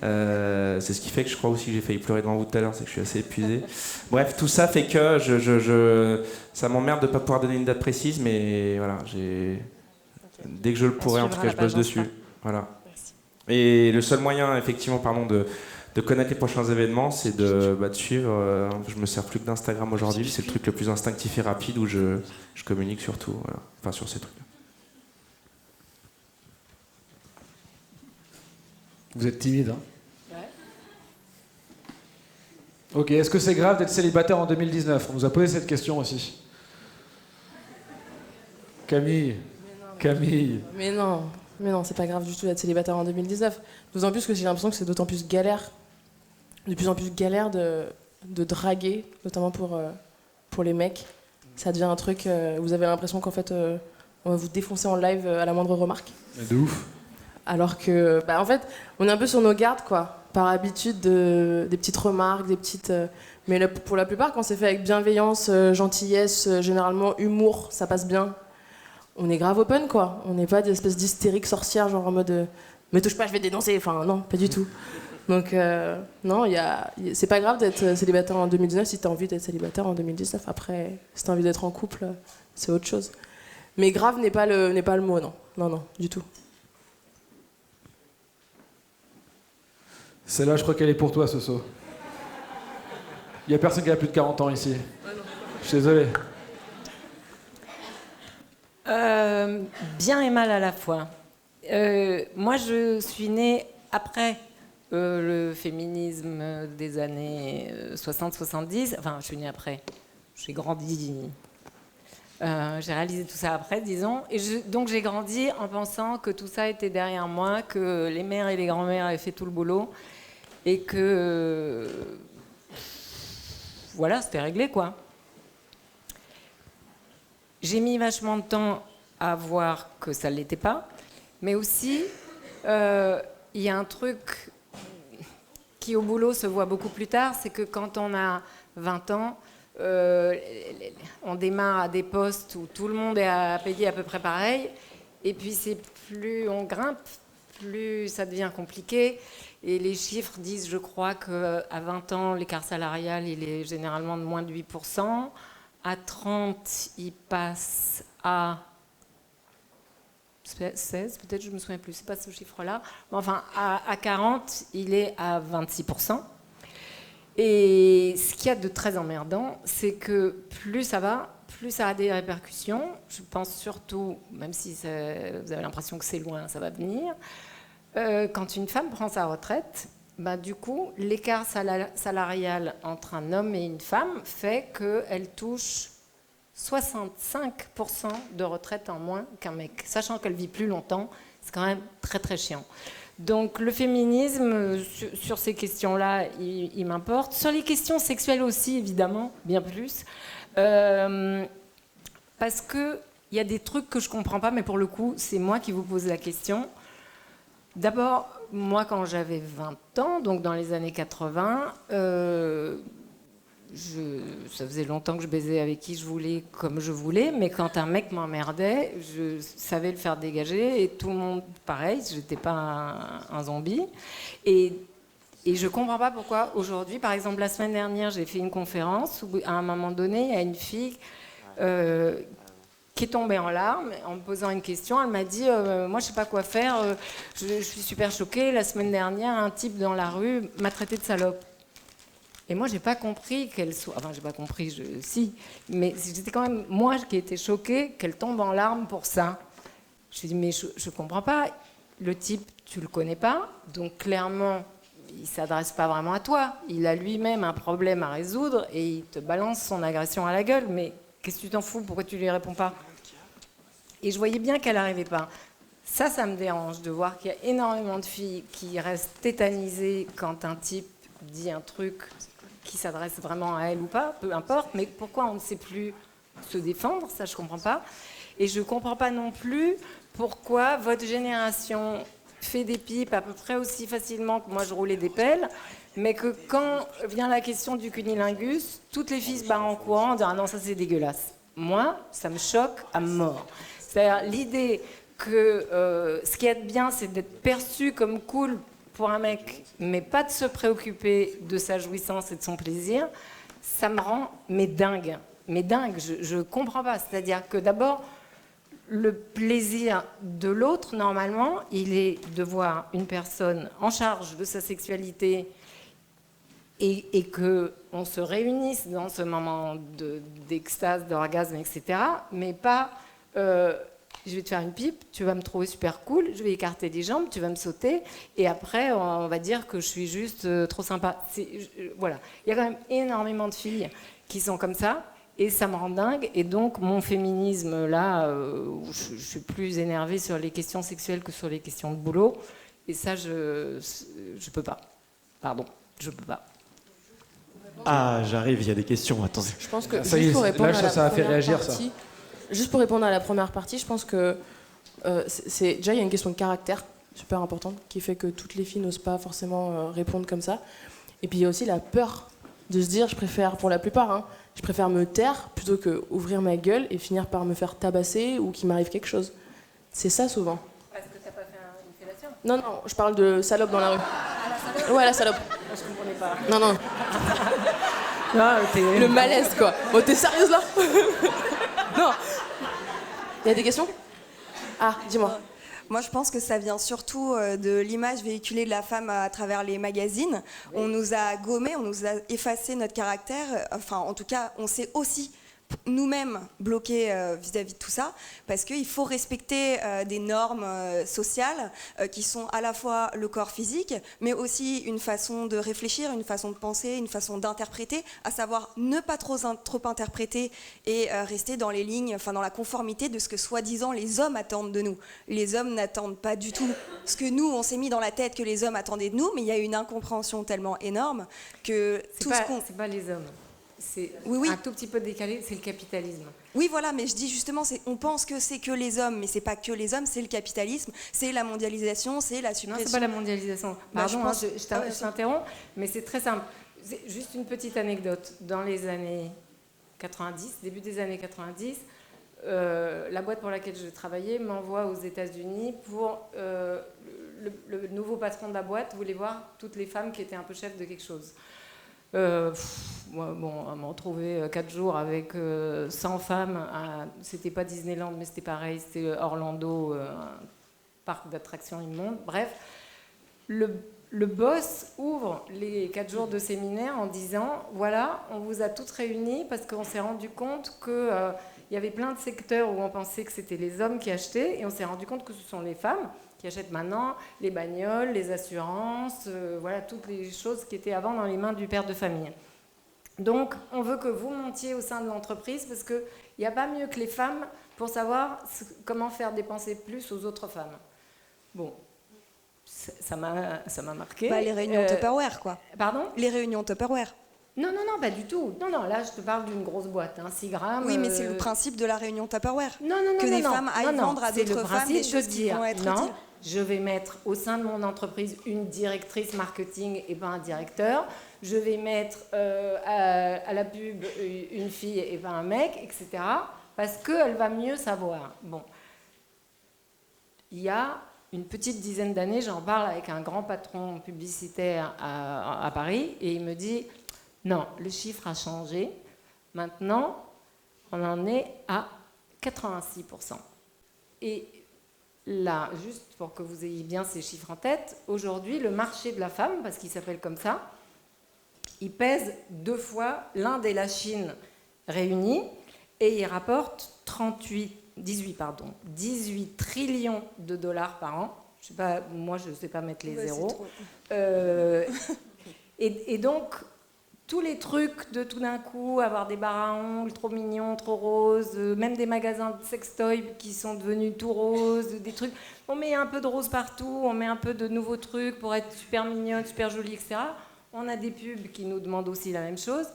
C'est ce qui fait que je crois aussi que j'ai failli pleurer devant vous tout à l'heure, c'est que je suis assez épuisé. Bref, tout ça fait que ça m'emmerde de ne pas pouvoir donner une date précise, mais voilà, dès que je le pourrai, en tout cas, je bosse dessus. Voilà. Et le seul moyen, effectivement, de connaître les prochains événements, c'est de suivre. Je me sers plus que d'Instagram aujourd'hui, c'est le truc le plus instinctif et rapide où je communique surtout, voilà. Enfin sur ces trucs-là. Vous êtes timide, hein? Ouais. Ok, est-ce que c'est grave d'être célibataire en 2019? On nous a posé cette question aussi. Camille. Mais non, c'est pas grave du tout d'être célibataire en 2019. D'autant plus que j'ai l'impression que c'est d'autant plus galère, de plus en plus galère de draguer, notamment pour les mecs. Ça devient un truc, vous avez l'impression qu'en fait, on va vous défoncer en live à la moindre remarque. De ouf. Alors que, en fait, on est un peu sur nos gardes, quoi. Par habitude, des petites remarques, des petites... mais pour la plupart, quand c'est fait avec bienveillance, gentillesse, généralement humour, ça passe bien. On est grave open, quoi. On n'est pas des espèces d'hystériques sorcières, genre en mode me touche pas, je vais te dénoncer. Enfin, non, pas du tout. Donc, non, c'est pas grave d'être célibataire en 2019 si t'as envie d'être célibataire en 2019. Après, si t'as envie d'être en couple, c'est autre chose. Mais grave n'est pas le mot, non. Non, du tout. Celle-là, je crois qu'elle est pour toi, Soso. Il n'y a personne qui a plus de 40 ans ici. Je suis désolé. Bien et mal à la fois. Moi, je suis née après le féminisme des années 60-70. Enfin, je suis née après. J'ai grandi. J'ai réalisé tout ça après, disons. Et donc, j'ai grandi en pensant que tout ça était derrière moi, que les mères et les grands-mères avaient fait tout le boulot. Et que... voilà, c'était réglé, quoi. J'ai mis vachement de temps à voir que ça ne l'était pas. Mais aussi, il y a un truc qui, au boulot, se voit beaucoup plus tard, c'est que quand on a 20 ans, on démarre à des postes où tout le monde est à payer à peu près pareil. Et puis, c'est plus on grimpe, plus ça devient compliqué. Et les chiffres disent, je crois, qu'à 20 ans, l'écart salarial, il est généralement de moins de 8%. À 30, il passe à 16, peut-être, je ne me souviens plus, c'est pas ce chiffre-là. Enfin, à 40, il est à 26%. Et ce qu'il y a de très emmerdant, c'est que plus ça va, plus ça a des répercussions. Je pense surtout, même si vous avez l'impression que c'est loin, ça va venir. Quand une femme prend sa retraite, du coup, l'écart salarial entre un homme et une femme fait qu'elle touche 65% de retraite en moins qu'un mec. Sachant qu'elle vit plus longtemps, c'est quand même très très chiant. Donc le féminisme, sur ces questions-là, il m'importe. Sur les questions sexuelles aussi, évidemment, bien plus. Parce qu'il y a des trucs que je ne comprends pas, mais pour le coup, c'est moi qui vous pose la question. D'abord, moi, quand j'avais 20 ans, donc dans les années 80, ça faisait longtemps que je baisais avec qui je voulais, comme je voulais, mais quand un mec m'emmerdait, je savais le faire dégager, et tout le monde, pareil, j'étais pas un zombie. Et je comprends pas pourquoi aujourd'hui, par exemple, la semaine dernière, j'ai fait une conférence où, à un moment donné, il y a une fille qui est tombée en larmes en me posant une question. Elle m'a dit moi, je sais pas quoi faire, je suis super choquée. La semaine dernière, un type dans la rue m'a traité de salope. Et moi, j'ai pas compris qu'elle soit... Enfin, j'ai pas compris, si. Mais c'était quand même moi qui étais choquée qu'elle tombe en larmes pour ça. Je lui ai dit, mais je comprends pas. Le type, tu le connais pas. Donc, clairement, il s'adresse pas vraiment à toi. Il a lui-même un problème à résoudre et il te balance son agression à la gueule. Mais Qu'est-ce que tu t'en fous? Pourquoi tu lui réponds pas? Et je voyais bien qu'elle n'arrivait pas. Ça me dérange de voir qu'il y a énormément de filles qui restent tétanisées quand un type dit un truc qui s'adresse vraiment à elle ou pas, peu importe, mais pourquoi on ne sait plus se défendre, ça je comprends pas. Et je comprends pas non plus pourquoi votre génération fait des pipes à peu près aussi facilement que moi je roulais des pelles, mais que quand vient la question du cunilingus, toutes les filles se barrent en courant en disant « Ah non, ça c'est dégueulasse ». Moi, ça me choque à mort. C'est-à-dire l'idée que ce qui est bien, c'est d'être perçu comme cool pour un mec, mais pas de se préoccuper de sa jouissance et de son plaisir, ça me rend dingue. Mais dingue, je comprends pas. C'est-à-dire que d'abord, le plaisir de l'autre, normalement, il est de voir une personne en charge de sa sexualité et qu'on se réunisse dans ce moment d'extase, d'orgasme, etc., mais pas je vais te faire une pipe, tu vas me trouver super cool, je vais écarter les jambes, tu vas me sauter, et après on va dire que je suis juste trop sympa. Voilà. Il y a quand même énormément de filles qui sont comme ça, et ça me rend dingue, et donc mon féminisme là, je suis plus énervée sur les questions sexuelles que sur les questions de boulot, et ça je peux pas. Pardon, je peux pas. Ah, j'arrive, il y a des questions, attendez. Je pense que Ça y est, juste pour répondre là, à la ça a fait première réagir, ça. partie, juste pour répondre à la première partie, je pense que déjà il y a une question de caractère super importante qui fait que toutes les filles n'osent pas forcément répondre comme ça. Et puis il y a aussi la peur de se dire, je préfère, pour la plupart, hein, je préfère me taire plutôt que ouvrir ma gueule et finir par me faire tabasser ou qu'il m'arrive quelque chose. C'est ça souvent. Parce que t'as pas fait une fellation? Non, non, je parle de salope dans la rue. Ah, la salope? Ouais, la salope. Je comprenais pas. Non, non. Non, Le malaise, quoi. Oh, t'es sérieuse là? Non. Il y a des questions? Ah, dis-moi. Moi, je pense que ça vient surtout de l'image véhiculée de la femme à travers les magazines. Oui. On nous a gommé, on nous a effacé notre caractère. Enfin, en tout cas, on s'est aussi nous-mêmes bloqués vis-à-vis de tout ça, parce qu'il faut respecter des normes sociales qui sont à la fois le corps physique, mais aussi une façon de réfléchir, une façon de penser, une façon d'interpréter, à savoir ne pas trop interpréter et rester dans les lignes, enfin dans la conformité de ce que soi-disant les hommes attendent de nous. Les hommes n'attendent pas du tout ce que nous, on s'est mis dans la tête que les hommes attendaient de nous, mais il y a une incompréhension tellement énorme que c'est pas les hommes. C'est oui. Un tout petit peu décalé, c'est le capitalisme. Oui, voilà, mais je dis justement, on pense que c'est que les hommes, mais c'est pas que les hommes, c'est le capitalisme, c'est la mondialisation, c'est la suppression. Non, c'est pas la mondialisation. Pardon, je t'interromps, mais c'est très simple. C'est juste une petite anecdote. Dans les années 90, début des années 90, la boîte pour laquelle je travaillais m'envoie aux États-Unis pour le nouveau patron de la boîte voulait voir toutes les femmes qui étaient un peu chefs de quelque chose. Bon, on m'a retrouvé 4 jours avec 100 femmes. C'était pas Disneyland, mais c'était pareil. C'était Orlando, un parc d'attractions immonde. Bref, le boss ouvre les 4 jours de séminaire en disant « Voilà, on vous a toutes réunies parce qu'on s'est rendu compte qu'il y avait plein de secteurs où on pensait que c'était les hommes qui achetaient et on s'est rendu compte que ce sont les femmes qui achètent maintenant les bagnoles, les assurances, voilà, toutes les choses qui étaient avant dans les mains du père de famille. Donc, on veut que vous montiez au sein de l'entreprise parce qu'il n'y a pas mieux que les femmes pour savoir comment faire dépenser plus aux autres femmes. » Bon, ça m'a marqué. Les réunions Tupperware, quoi. Pardon ? Les réunions Tupperware. Non, pas du tout. Non, là, je te parle d'une grosse boîte, 6 grammes. Oui, mais c'est le principe de la réunion Tupperware. Non, que des femmes aillent vendre à d'autres femmes des choses qui vont être utiles. Je vais mettre au sein de mon entreprise une directrice marketing et pas un directeur. Je vais mettre à la pub une fille et pas un mec, etc. Parce qu'elle va mieux savoir. Bon. Il y a une petite dizaine d'années, j'en parle avec un grand patron publicitaire à Paris et il me dit « Non, le chiffre a changé. Maintenant, on en est à 86%. » Et là, juste pour que vous ayez bien ces chiffres en tête, aujourd'hui, le marché de la femme, parce qu'il s'appelle comme ça, il pèse 2 fois l'Inde et la Chine réunis et il rapporte 18 trillions de dollars par an. Je sais pas, moi, je ne sais pas mettre les zéros. Et donc, tous les trucs de tout d'un coup, avoir des barres à ongles trop mignons, trop roses, même des magasins de sextoys qui sont devenus tout roses, des trucs. On met un peu de rose partout, on met un peu de nouveaux trucs pour être super mignonne, super jolie, etc. On a des pubs qui nous demandent aussi la même chose.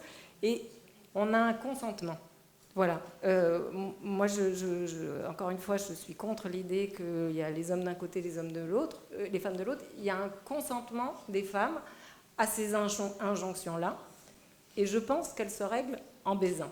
Et on a un consentement. Voilà. Moi, encore une fois, je suis contre l'idée qu'il y a les hommes d'un côté, les hommes de l'autre, les femmes de l'autre. Il y a un consentement des femmes à ces injonctions-là. Et je pense qu'elle se règle en baisant.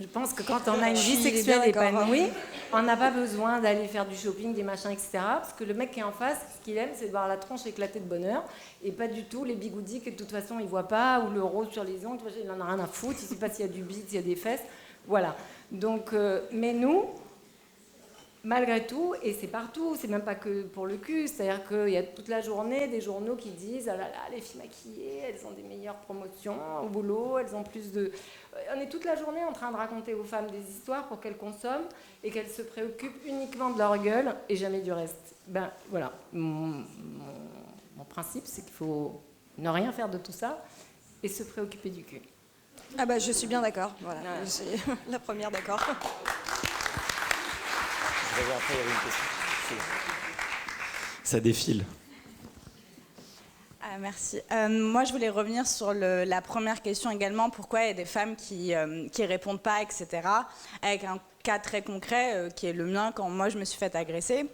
Je pense que quand on a une vie sexuelle épanouie, on n'a pas besoin d'aller faire du shopping, des machins, etc. Parce que le mec qui est en face, ce qu'il aime, c'est de voir la tronche éclater de bonheur. Et pas du tout les bigoudis que de toute façon il ne voit pas, ou le rose sur les ongles. Il n'en a rien à foutre. Il ne sait pas s'il y a du bide, s'il y a des fesses. Voilà. Donc, mais nous, malgré tout, et c'est partout, c'est même pas que pour le cul, c'est-à-dire qu'il y a toute la journée des journaux qui disent ah là là, les filles maquillées, elles ont des meilleures promotions au boulot, elles ont plus de... On est toute la journée en train de raconter aux femmes des histoires pour qu'elles consomment et qu'elles se préoccupent uniquement de leur gueule et jamais du reste. Ben voilà, mon principe, c'est qu'il faut ne rien faire de tout ça et se préoccuper du cul. Ah bah je suis bien d'accord, voilà, je suis la première d'accord. Après, il y avait une question. Ça défile. Merci. Moi, je voulais revenir sur la première question également. Pourquoi il y a des femmes qui répondent pas, etc. Avec un cas très concret qui est le mien quand moi je me suis fait agresser.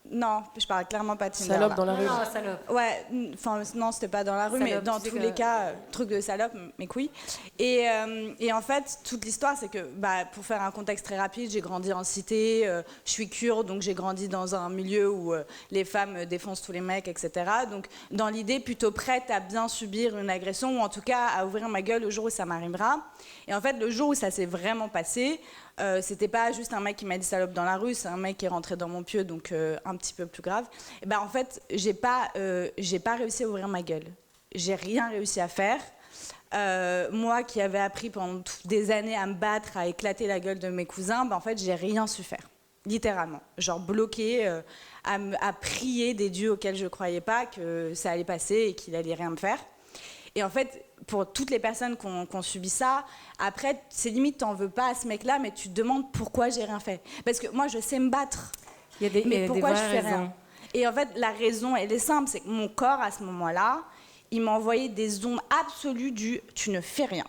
Non, je parle clairement pas de Tinder. Salope dans la rue. Non, salope. Ouais, enfin non, c'était pas dans la rue, Salope, mais dans tous les cas, truc de salope, mes couilles. Et en fait, toute l'histoire, c'est que, pour faire un contexte très rapide, j'ai grandi en cité, je suis kurde, donc j'ai grandi dans un milieu où les femmes défoncent tous les mecs, etc. Donc, dans l'idée, plutôt prête à bien subir une agression, ou en tout cas à ouvrir ma gueule le jour où ça m'arrivera. Et en fait, le jour où ça s'est vraiment passé, c'était pas juste un mec qui m'a dit salope dans la rue, c'est un mec qui est rentré dans mon pieu, donc un petit peu plus grave. Et en fait, j'ai pas réussi à ouvrir ma gueule. J'ai rien réussi à faire. Moi qui avais appris pendant des années à me battre, à éclater la gueule de mes cousins, en fait, j'ai rien su faire. Littéralement. Genre bloqué, à prier des dieux auxquels je croyais pas que ça allait passer et qu'il allait rien me faire. Et en fait, pour toutes les personnes qui ont subi ça, après, c'est limite, t'en veux pas à ce mec-là, mais tu te demandes pourquoi j'ai rien fait. Parce que moi, je sais me battre, mais pourquoi je fais rien ? Et en fait, la raison, elle est simple, c'est que mon corps, à ce moment-là, il m'a envoyé des ondes absolues du « tu ne fais rien ».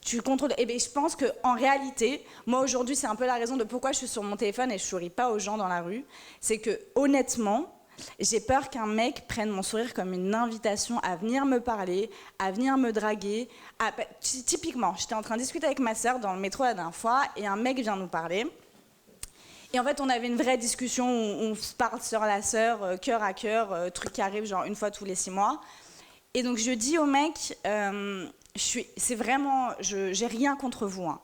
Tu contrôles. Et bien, je pense qu'en réalité, moi aujourd'hui, c'est un peu la raison de pourquoi je suis sur mon téléphone et je souris pas aux gens dans la rue. C'est que honnêtement, j'ai peur qu'un mec prenne mon sourire comme une invitation à venir me parler, à venir me draguer. Typiquement, j'étais en train de discuter avec ma sœur dans le métro la dernière fois et un mec vient nous parler. Et en fait, on avait une vraie discussion où on se parle sœur à la sœur, cœur à cœur, truc qui arrive genre une fois tous les 6 mois. Et donc je dis au mec, c'est vraiment, j'ai rien contre vous, hein.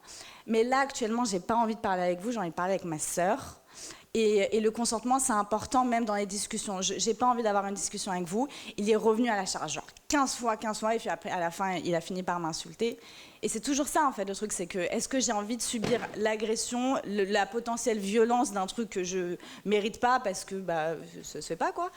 Mais là actuellement, j'ai pas envie de parler avec vous, j'ai envie de parler avec ma sœur. Et le consentement, c'est important même dans les discussions. J'ai pas envie d'avoir une discussion avec vous. Il est revenu à la charge, genre 15 fois, et puis après, à la fin, il a fini par m'insulter. Et c'est toujours ça, en fait, le truc, c'est que est-ce que j'ai envie de subir l'agression, la potentielle violence d'un truc que je mérite pas parce que ça se fait pas, quoi.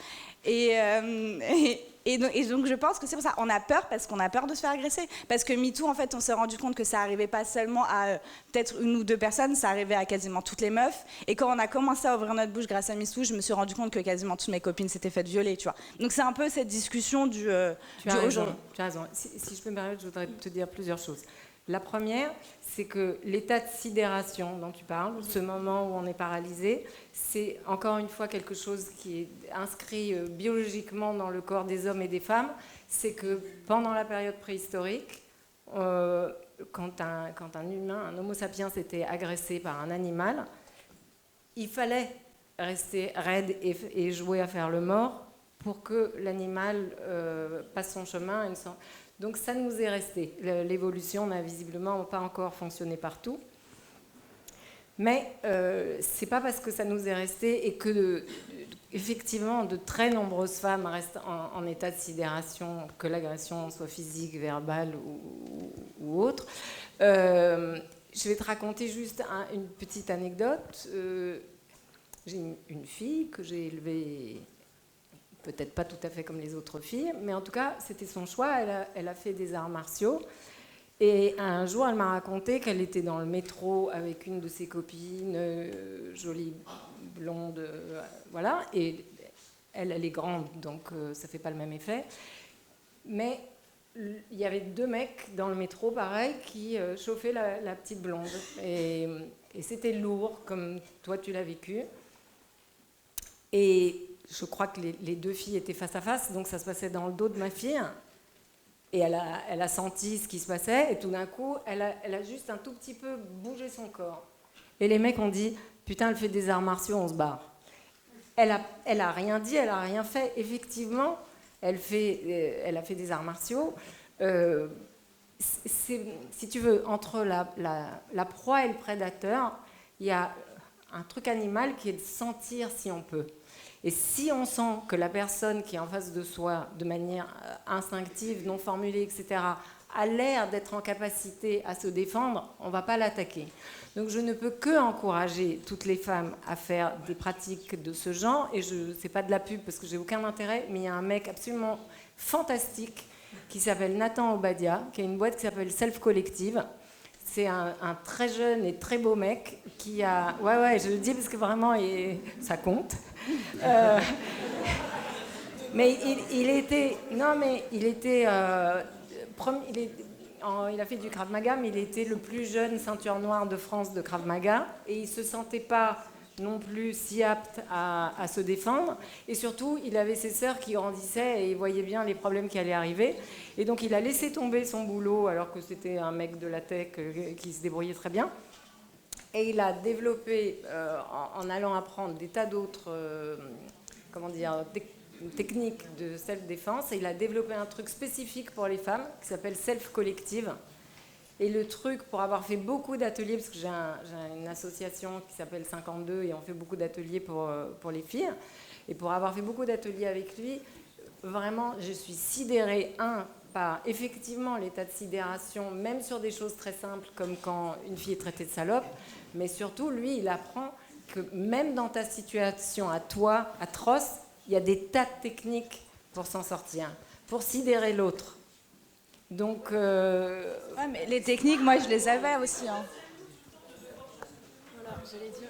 Et donc je pense que c'est pour ça. On a peur parce qu'on a peur de se faire agresser. Parce que MeToo, en fait, on s'est rendu compte que ça arrivait pas seulement à peut-être 1 ou 2 personnes, ça arrivait à quasiment toutes les meufs. Et quand on a commencé à ouvrir notre bouche grâce à MeToo, je me suis rendu compte que quasiment toutes mes copines s'étaient faites violer, tu vois. Donc c'est un peu cette discussion du aujourd'hui. Tu as raison. Si je peux me permettre, je voudrais te dire plusieurs choses. La première, c'est que l'état de sidération dont tu parles, ce moment où on est paralysé, c'est encore une fois quelque chose qui est inscrit biologiquement dans le corps des hommes et des femmes. C'est que pendant la période préhistorique, quand un humain, un homo sapiens, était agressé par un animal, il fallait rester raide et jouer à faire le mort pour que l'animal passe son chemin. Donc ça nous est resté. L'évolution n'a visiblement pas encore fonctionné partout. Mais c'est pas parce que ça nous est resté et que effectivement de très nombreuses femmes restent en état de sidération, que l'agression soit physique, verbale ou autre. Je vais te raconter juste une petite anecdote. J'ai une fille que j'ai élevée peut-être pas tout à fait comme les autres filles, mais en tout cas, c'était son choix. Elle a fait des arts martiaux. Et un jour, elle m'a raconté qu'elle était dans le métro avec une de ses copines, jolie blonde, voilà. Et elle est grande, donc ça fait pas le même effet. Mais il y avait 2 mecs dans le métro, pareil, qui chauffaient la petite blonde. Et c'était lourd, comme toi tu l'as vécu. Et je crois que les 2 filles étaient face à face, donc ça se passait dans le dos de ma fille. Et elle a senti ce qui se passait, et tout d'un coup, elle a juste un tout petit peu bougé son corps. Et les mecs ont dit, putain, elle fait des arts martiaux, on se barre. Elle a rien dit, elle a rien fait. Effectivement, elle a fait des arts martiaux. Si tu veux, entre la proie et le prédateur, il y a un truc animal qui est de sentir si on peut. Et si on sent que la personne qui est en face de soi, de manière instinctive, non formulée, etc., a l'air d'être en capacité à se défendre, on ne va pas l'attaquer. Donc je ne peux que encourager toutes les femmes à faire des pratiques de ce genre. Et c'est pas de la pub parce que j'ai aucun intérêt, mais il y a un mec absolument fantastique qui s'appelle Nathan Obadia, qui a une boîte qui s'appelle Self Collective. C'est un très jeune et très beau mec qui a... Ouais, je le dis parce que vraiment, ça compte. Mais il était... Non, mais il était... il a fait du Krav Maga, mais il était le plus jeune ceinture noire de France de Krav Maga. Et il ne se sentait pas non plus si apte à se défendre. Et surtout, il avait ses sœurs qui grandissaient et il voyait bien les problèmes qui allaient arriver. Et donc, il a laissé tomber son boulot alors que c'était un mec de la tech qui se débrouillait très bien. Et il a développé, en allant apprendre des tas d'autres techniques de self-défense, et il a développé un truc spécifique pour les femmes qui s'appelle Self Collective. Et le truc, pour avoir fait beaucoup d'ateliers, parce que j'ai une association qui s'appelle 52 et on fait beaucoup d'ateliers pour les filles, et pour avoir fait beaucoup d'ateliers avec lui, vraiment, je suis sidérée, par effectivement l'état de sidération, même sur des choses très simples, comme quand une fille est traitée de salope, mais surtout, lui, il apprend que même dans ta situation à toi, atroce, il y a des tas de techniques pour s'en sortir, pour sidérer l'autre. Donc... Ouais, mais les techniques, moi, je les avais aussi. Hein. Voilà, j'allais dire,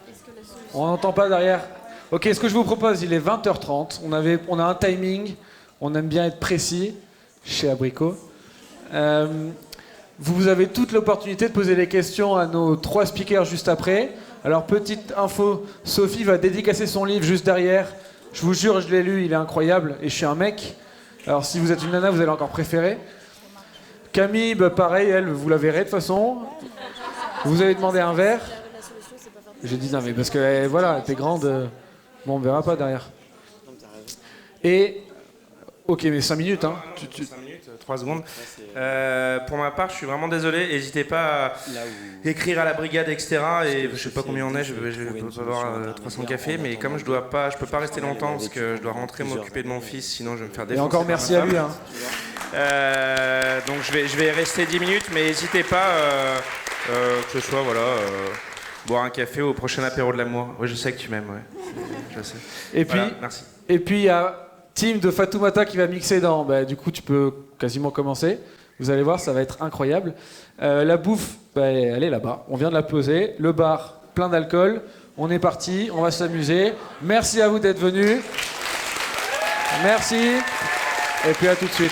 est-ce que la solution... On n'entend pas derrière. Ok, ce que je vous propose, il est 20h30. On a un timing. On aime bien être précis chez Abricot. Vous avez toute l'opportunité de poser des questions à nos 3 speakers juste après. Alors, petite info, Sophie va dédicacer son livre juste derrière. Je vous jure, je l'ai lu, il est incroyable. Et je suis un mec. Alors, si vous êtes une nana, vous allez encore préférer. Camille, pareil, elle, vous la verrez de toute façon. Vous avez demandé un verre. J'ai dit non, mais parce que voilà, t'es grande. Bon, on ne verra pas derrière. Et. Ok, mais 5 minutes, hein. 5 minutes, 3 secondes. Pour ma part, je suis vraiment désolé. N'hésitez pas à écrire à la brigade, etc. Et je sais pas combien on est, je vais avoir 300 cafés, mais comme je peux pas rester longtemps parce que je dois rentrer m'occuper de mon fils, sinon je vais me faire défoncer. Et encore merci à lui. Hein. Donc je vais rester 10 minutes, mais n'hésitez pas que ce soit boire un café au prochain apéro de l'amour. Oui, je sais que tu m'aimes, ouais. Je sais. Et puis, merci. Et puis il y a Tim de Fatoumata qui va mixer dans. Du coup, tu peux quasiment commencer. Vous allez voir, ça va être incroyable. La bouffe, elle est là-bas. On vient de la poser. Le bar, plein d'alcool. On est parti, on va s'amuser. Merci à vous d'être venus. Merci. Et puis à tout de suite.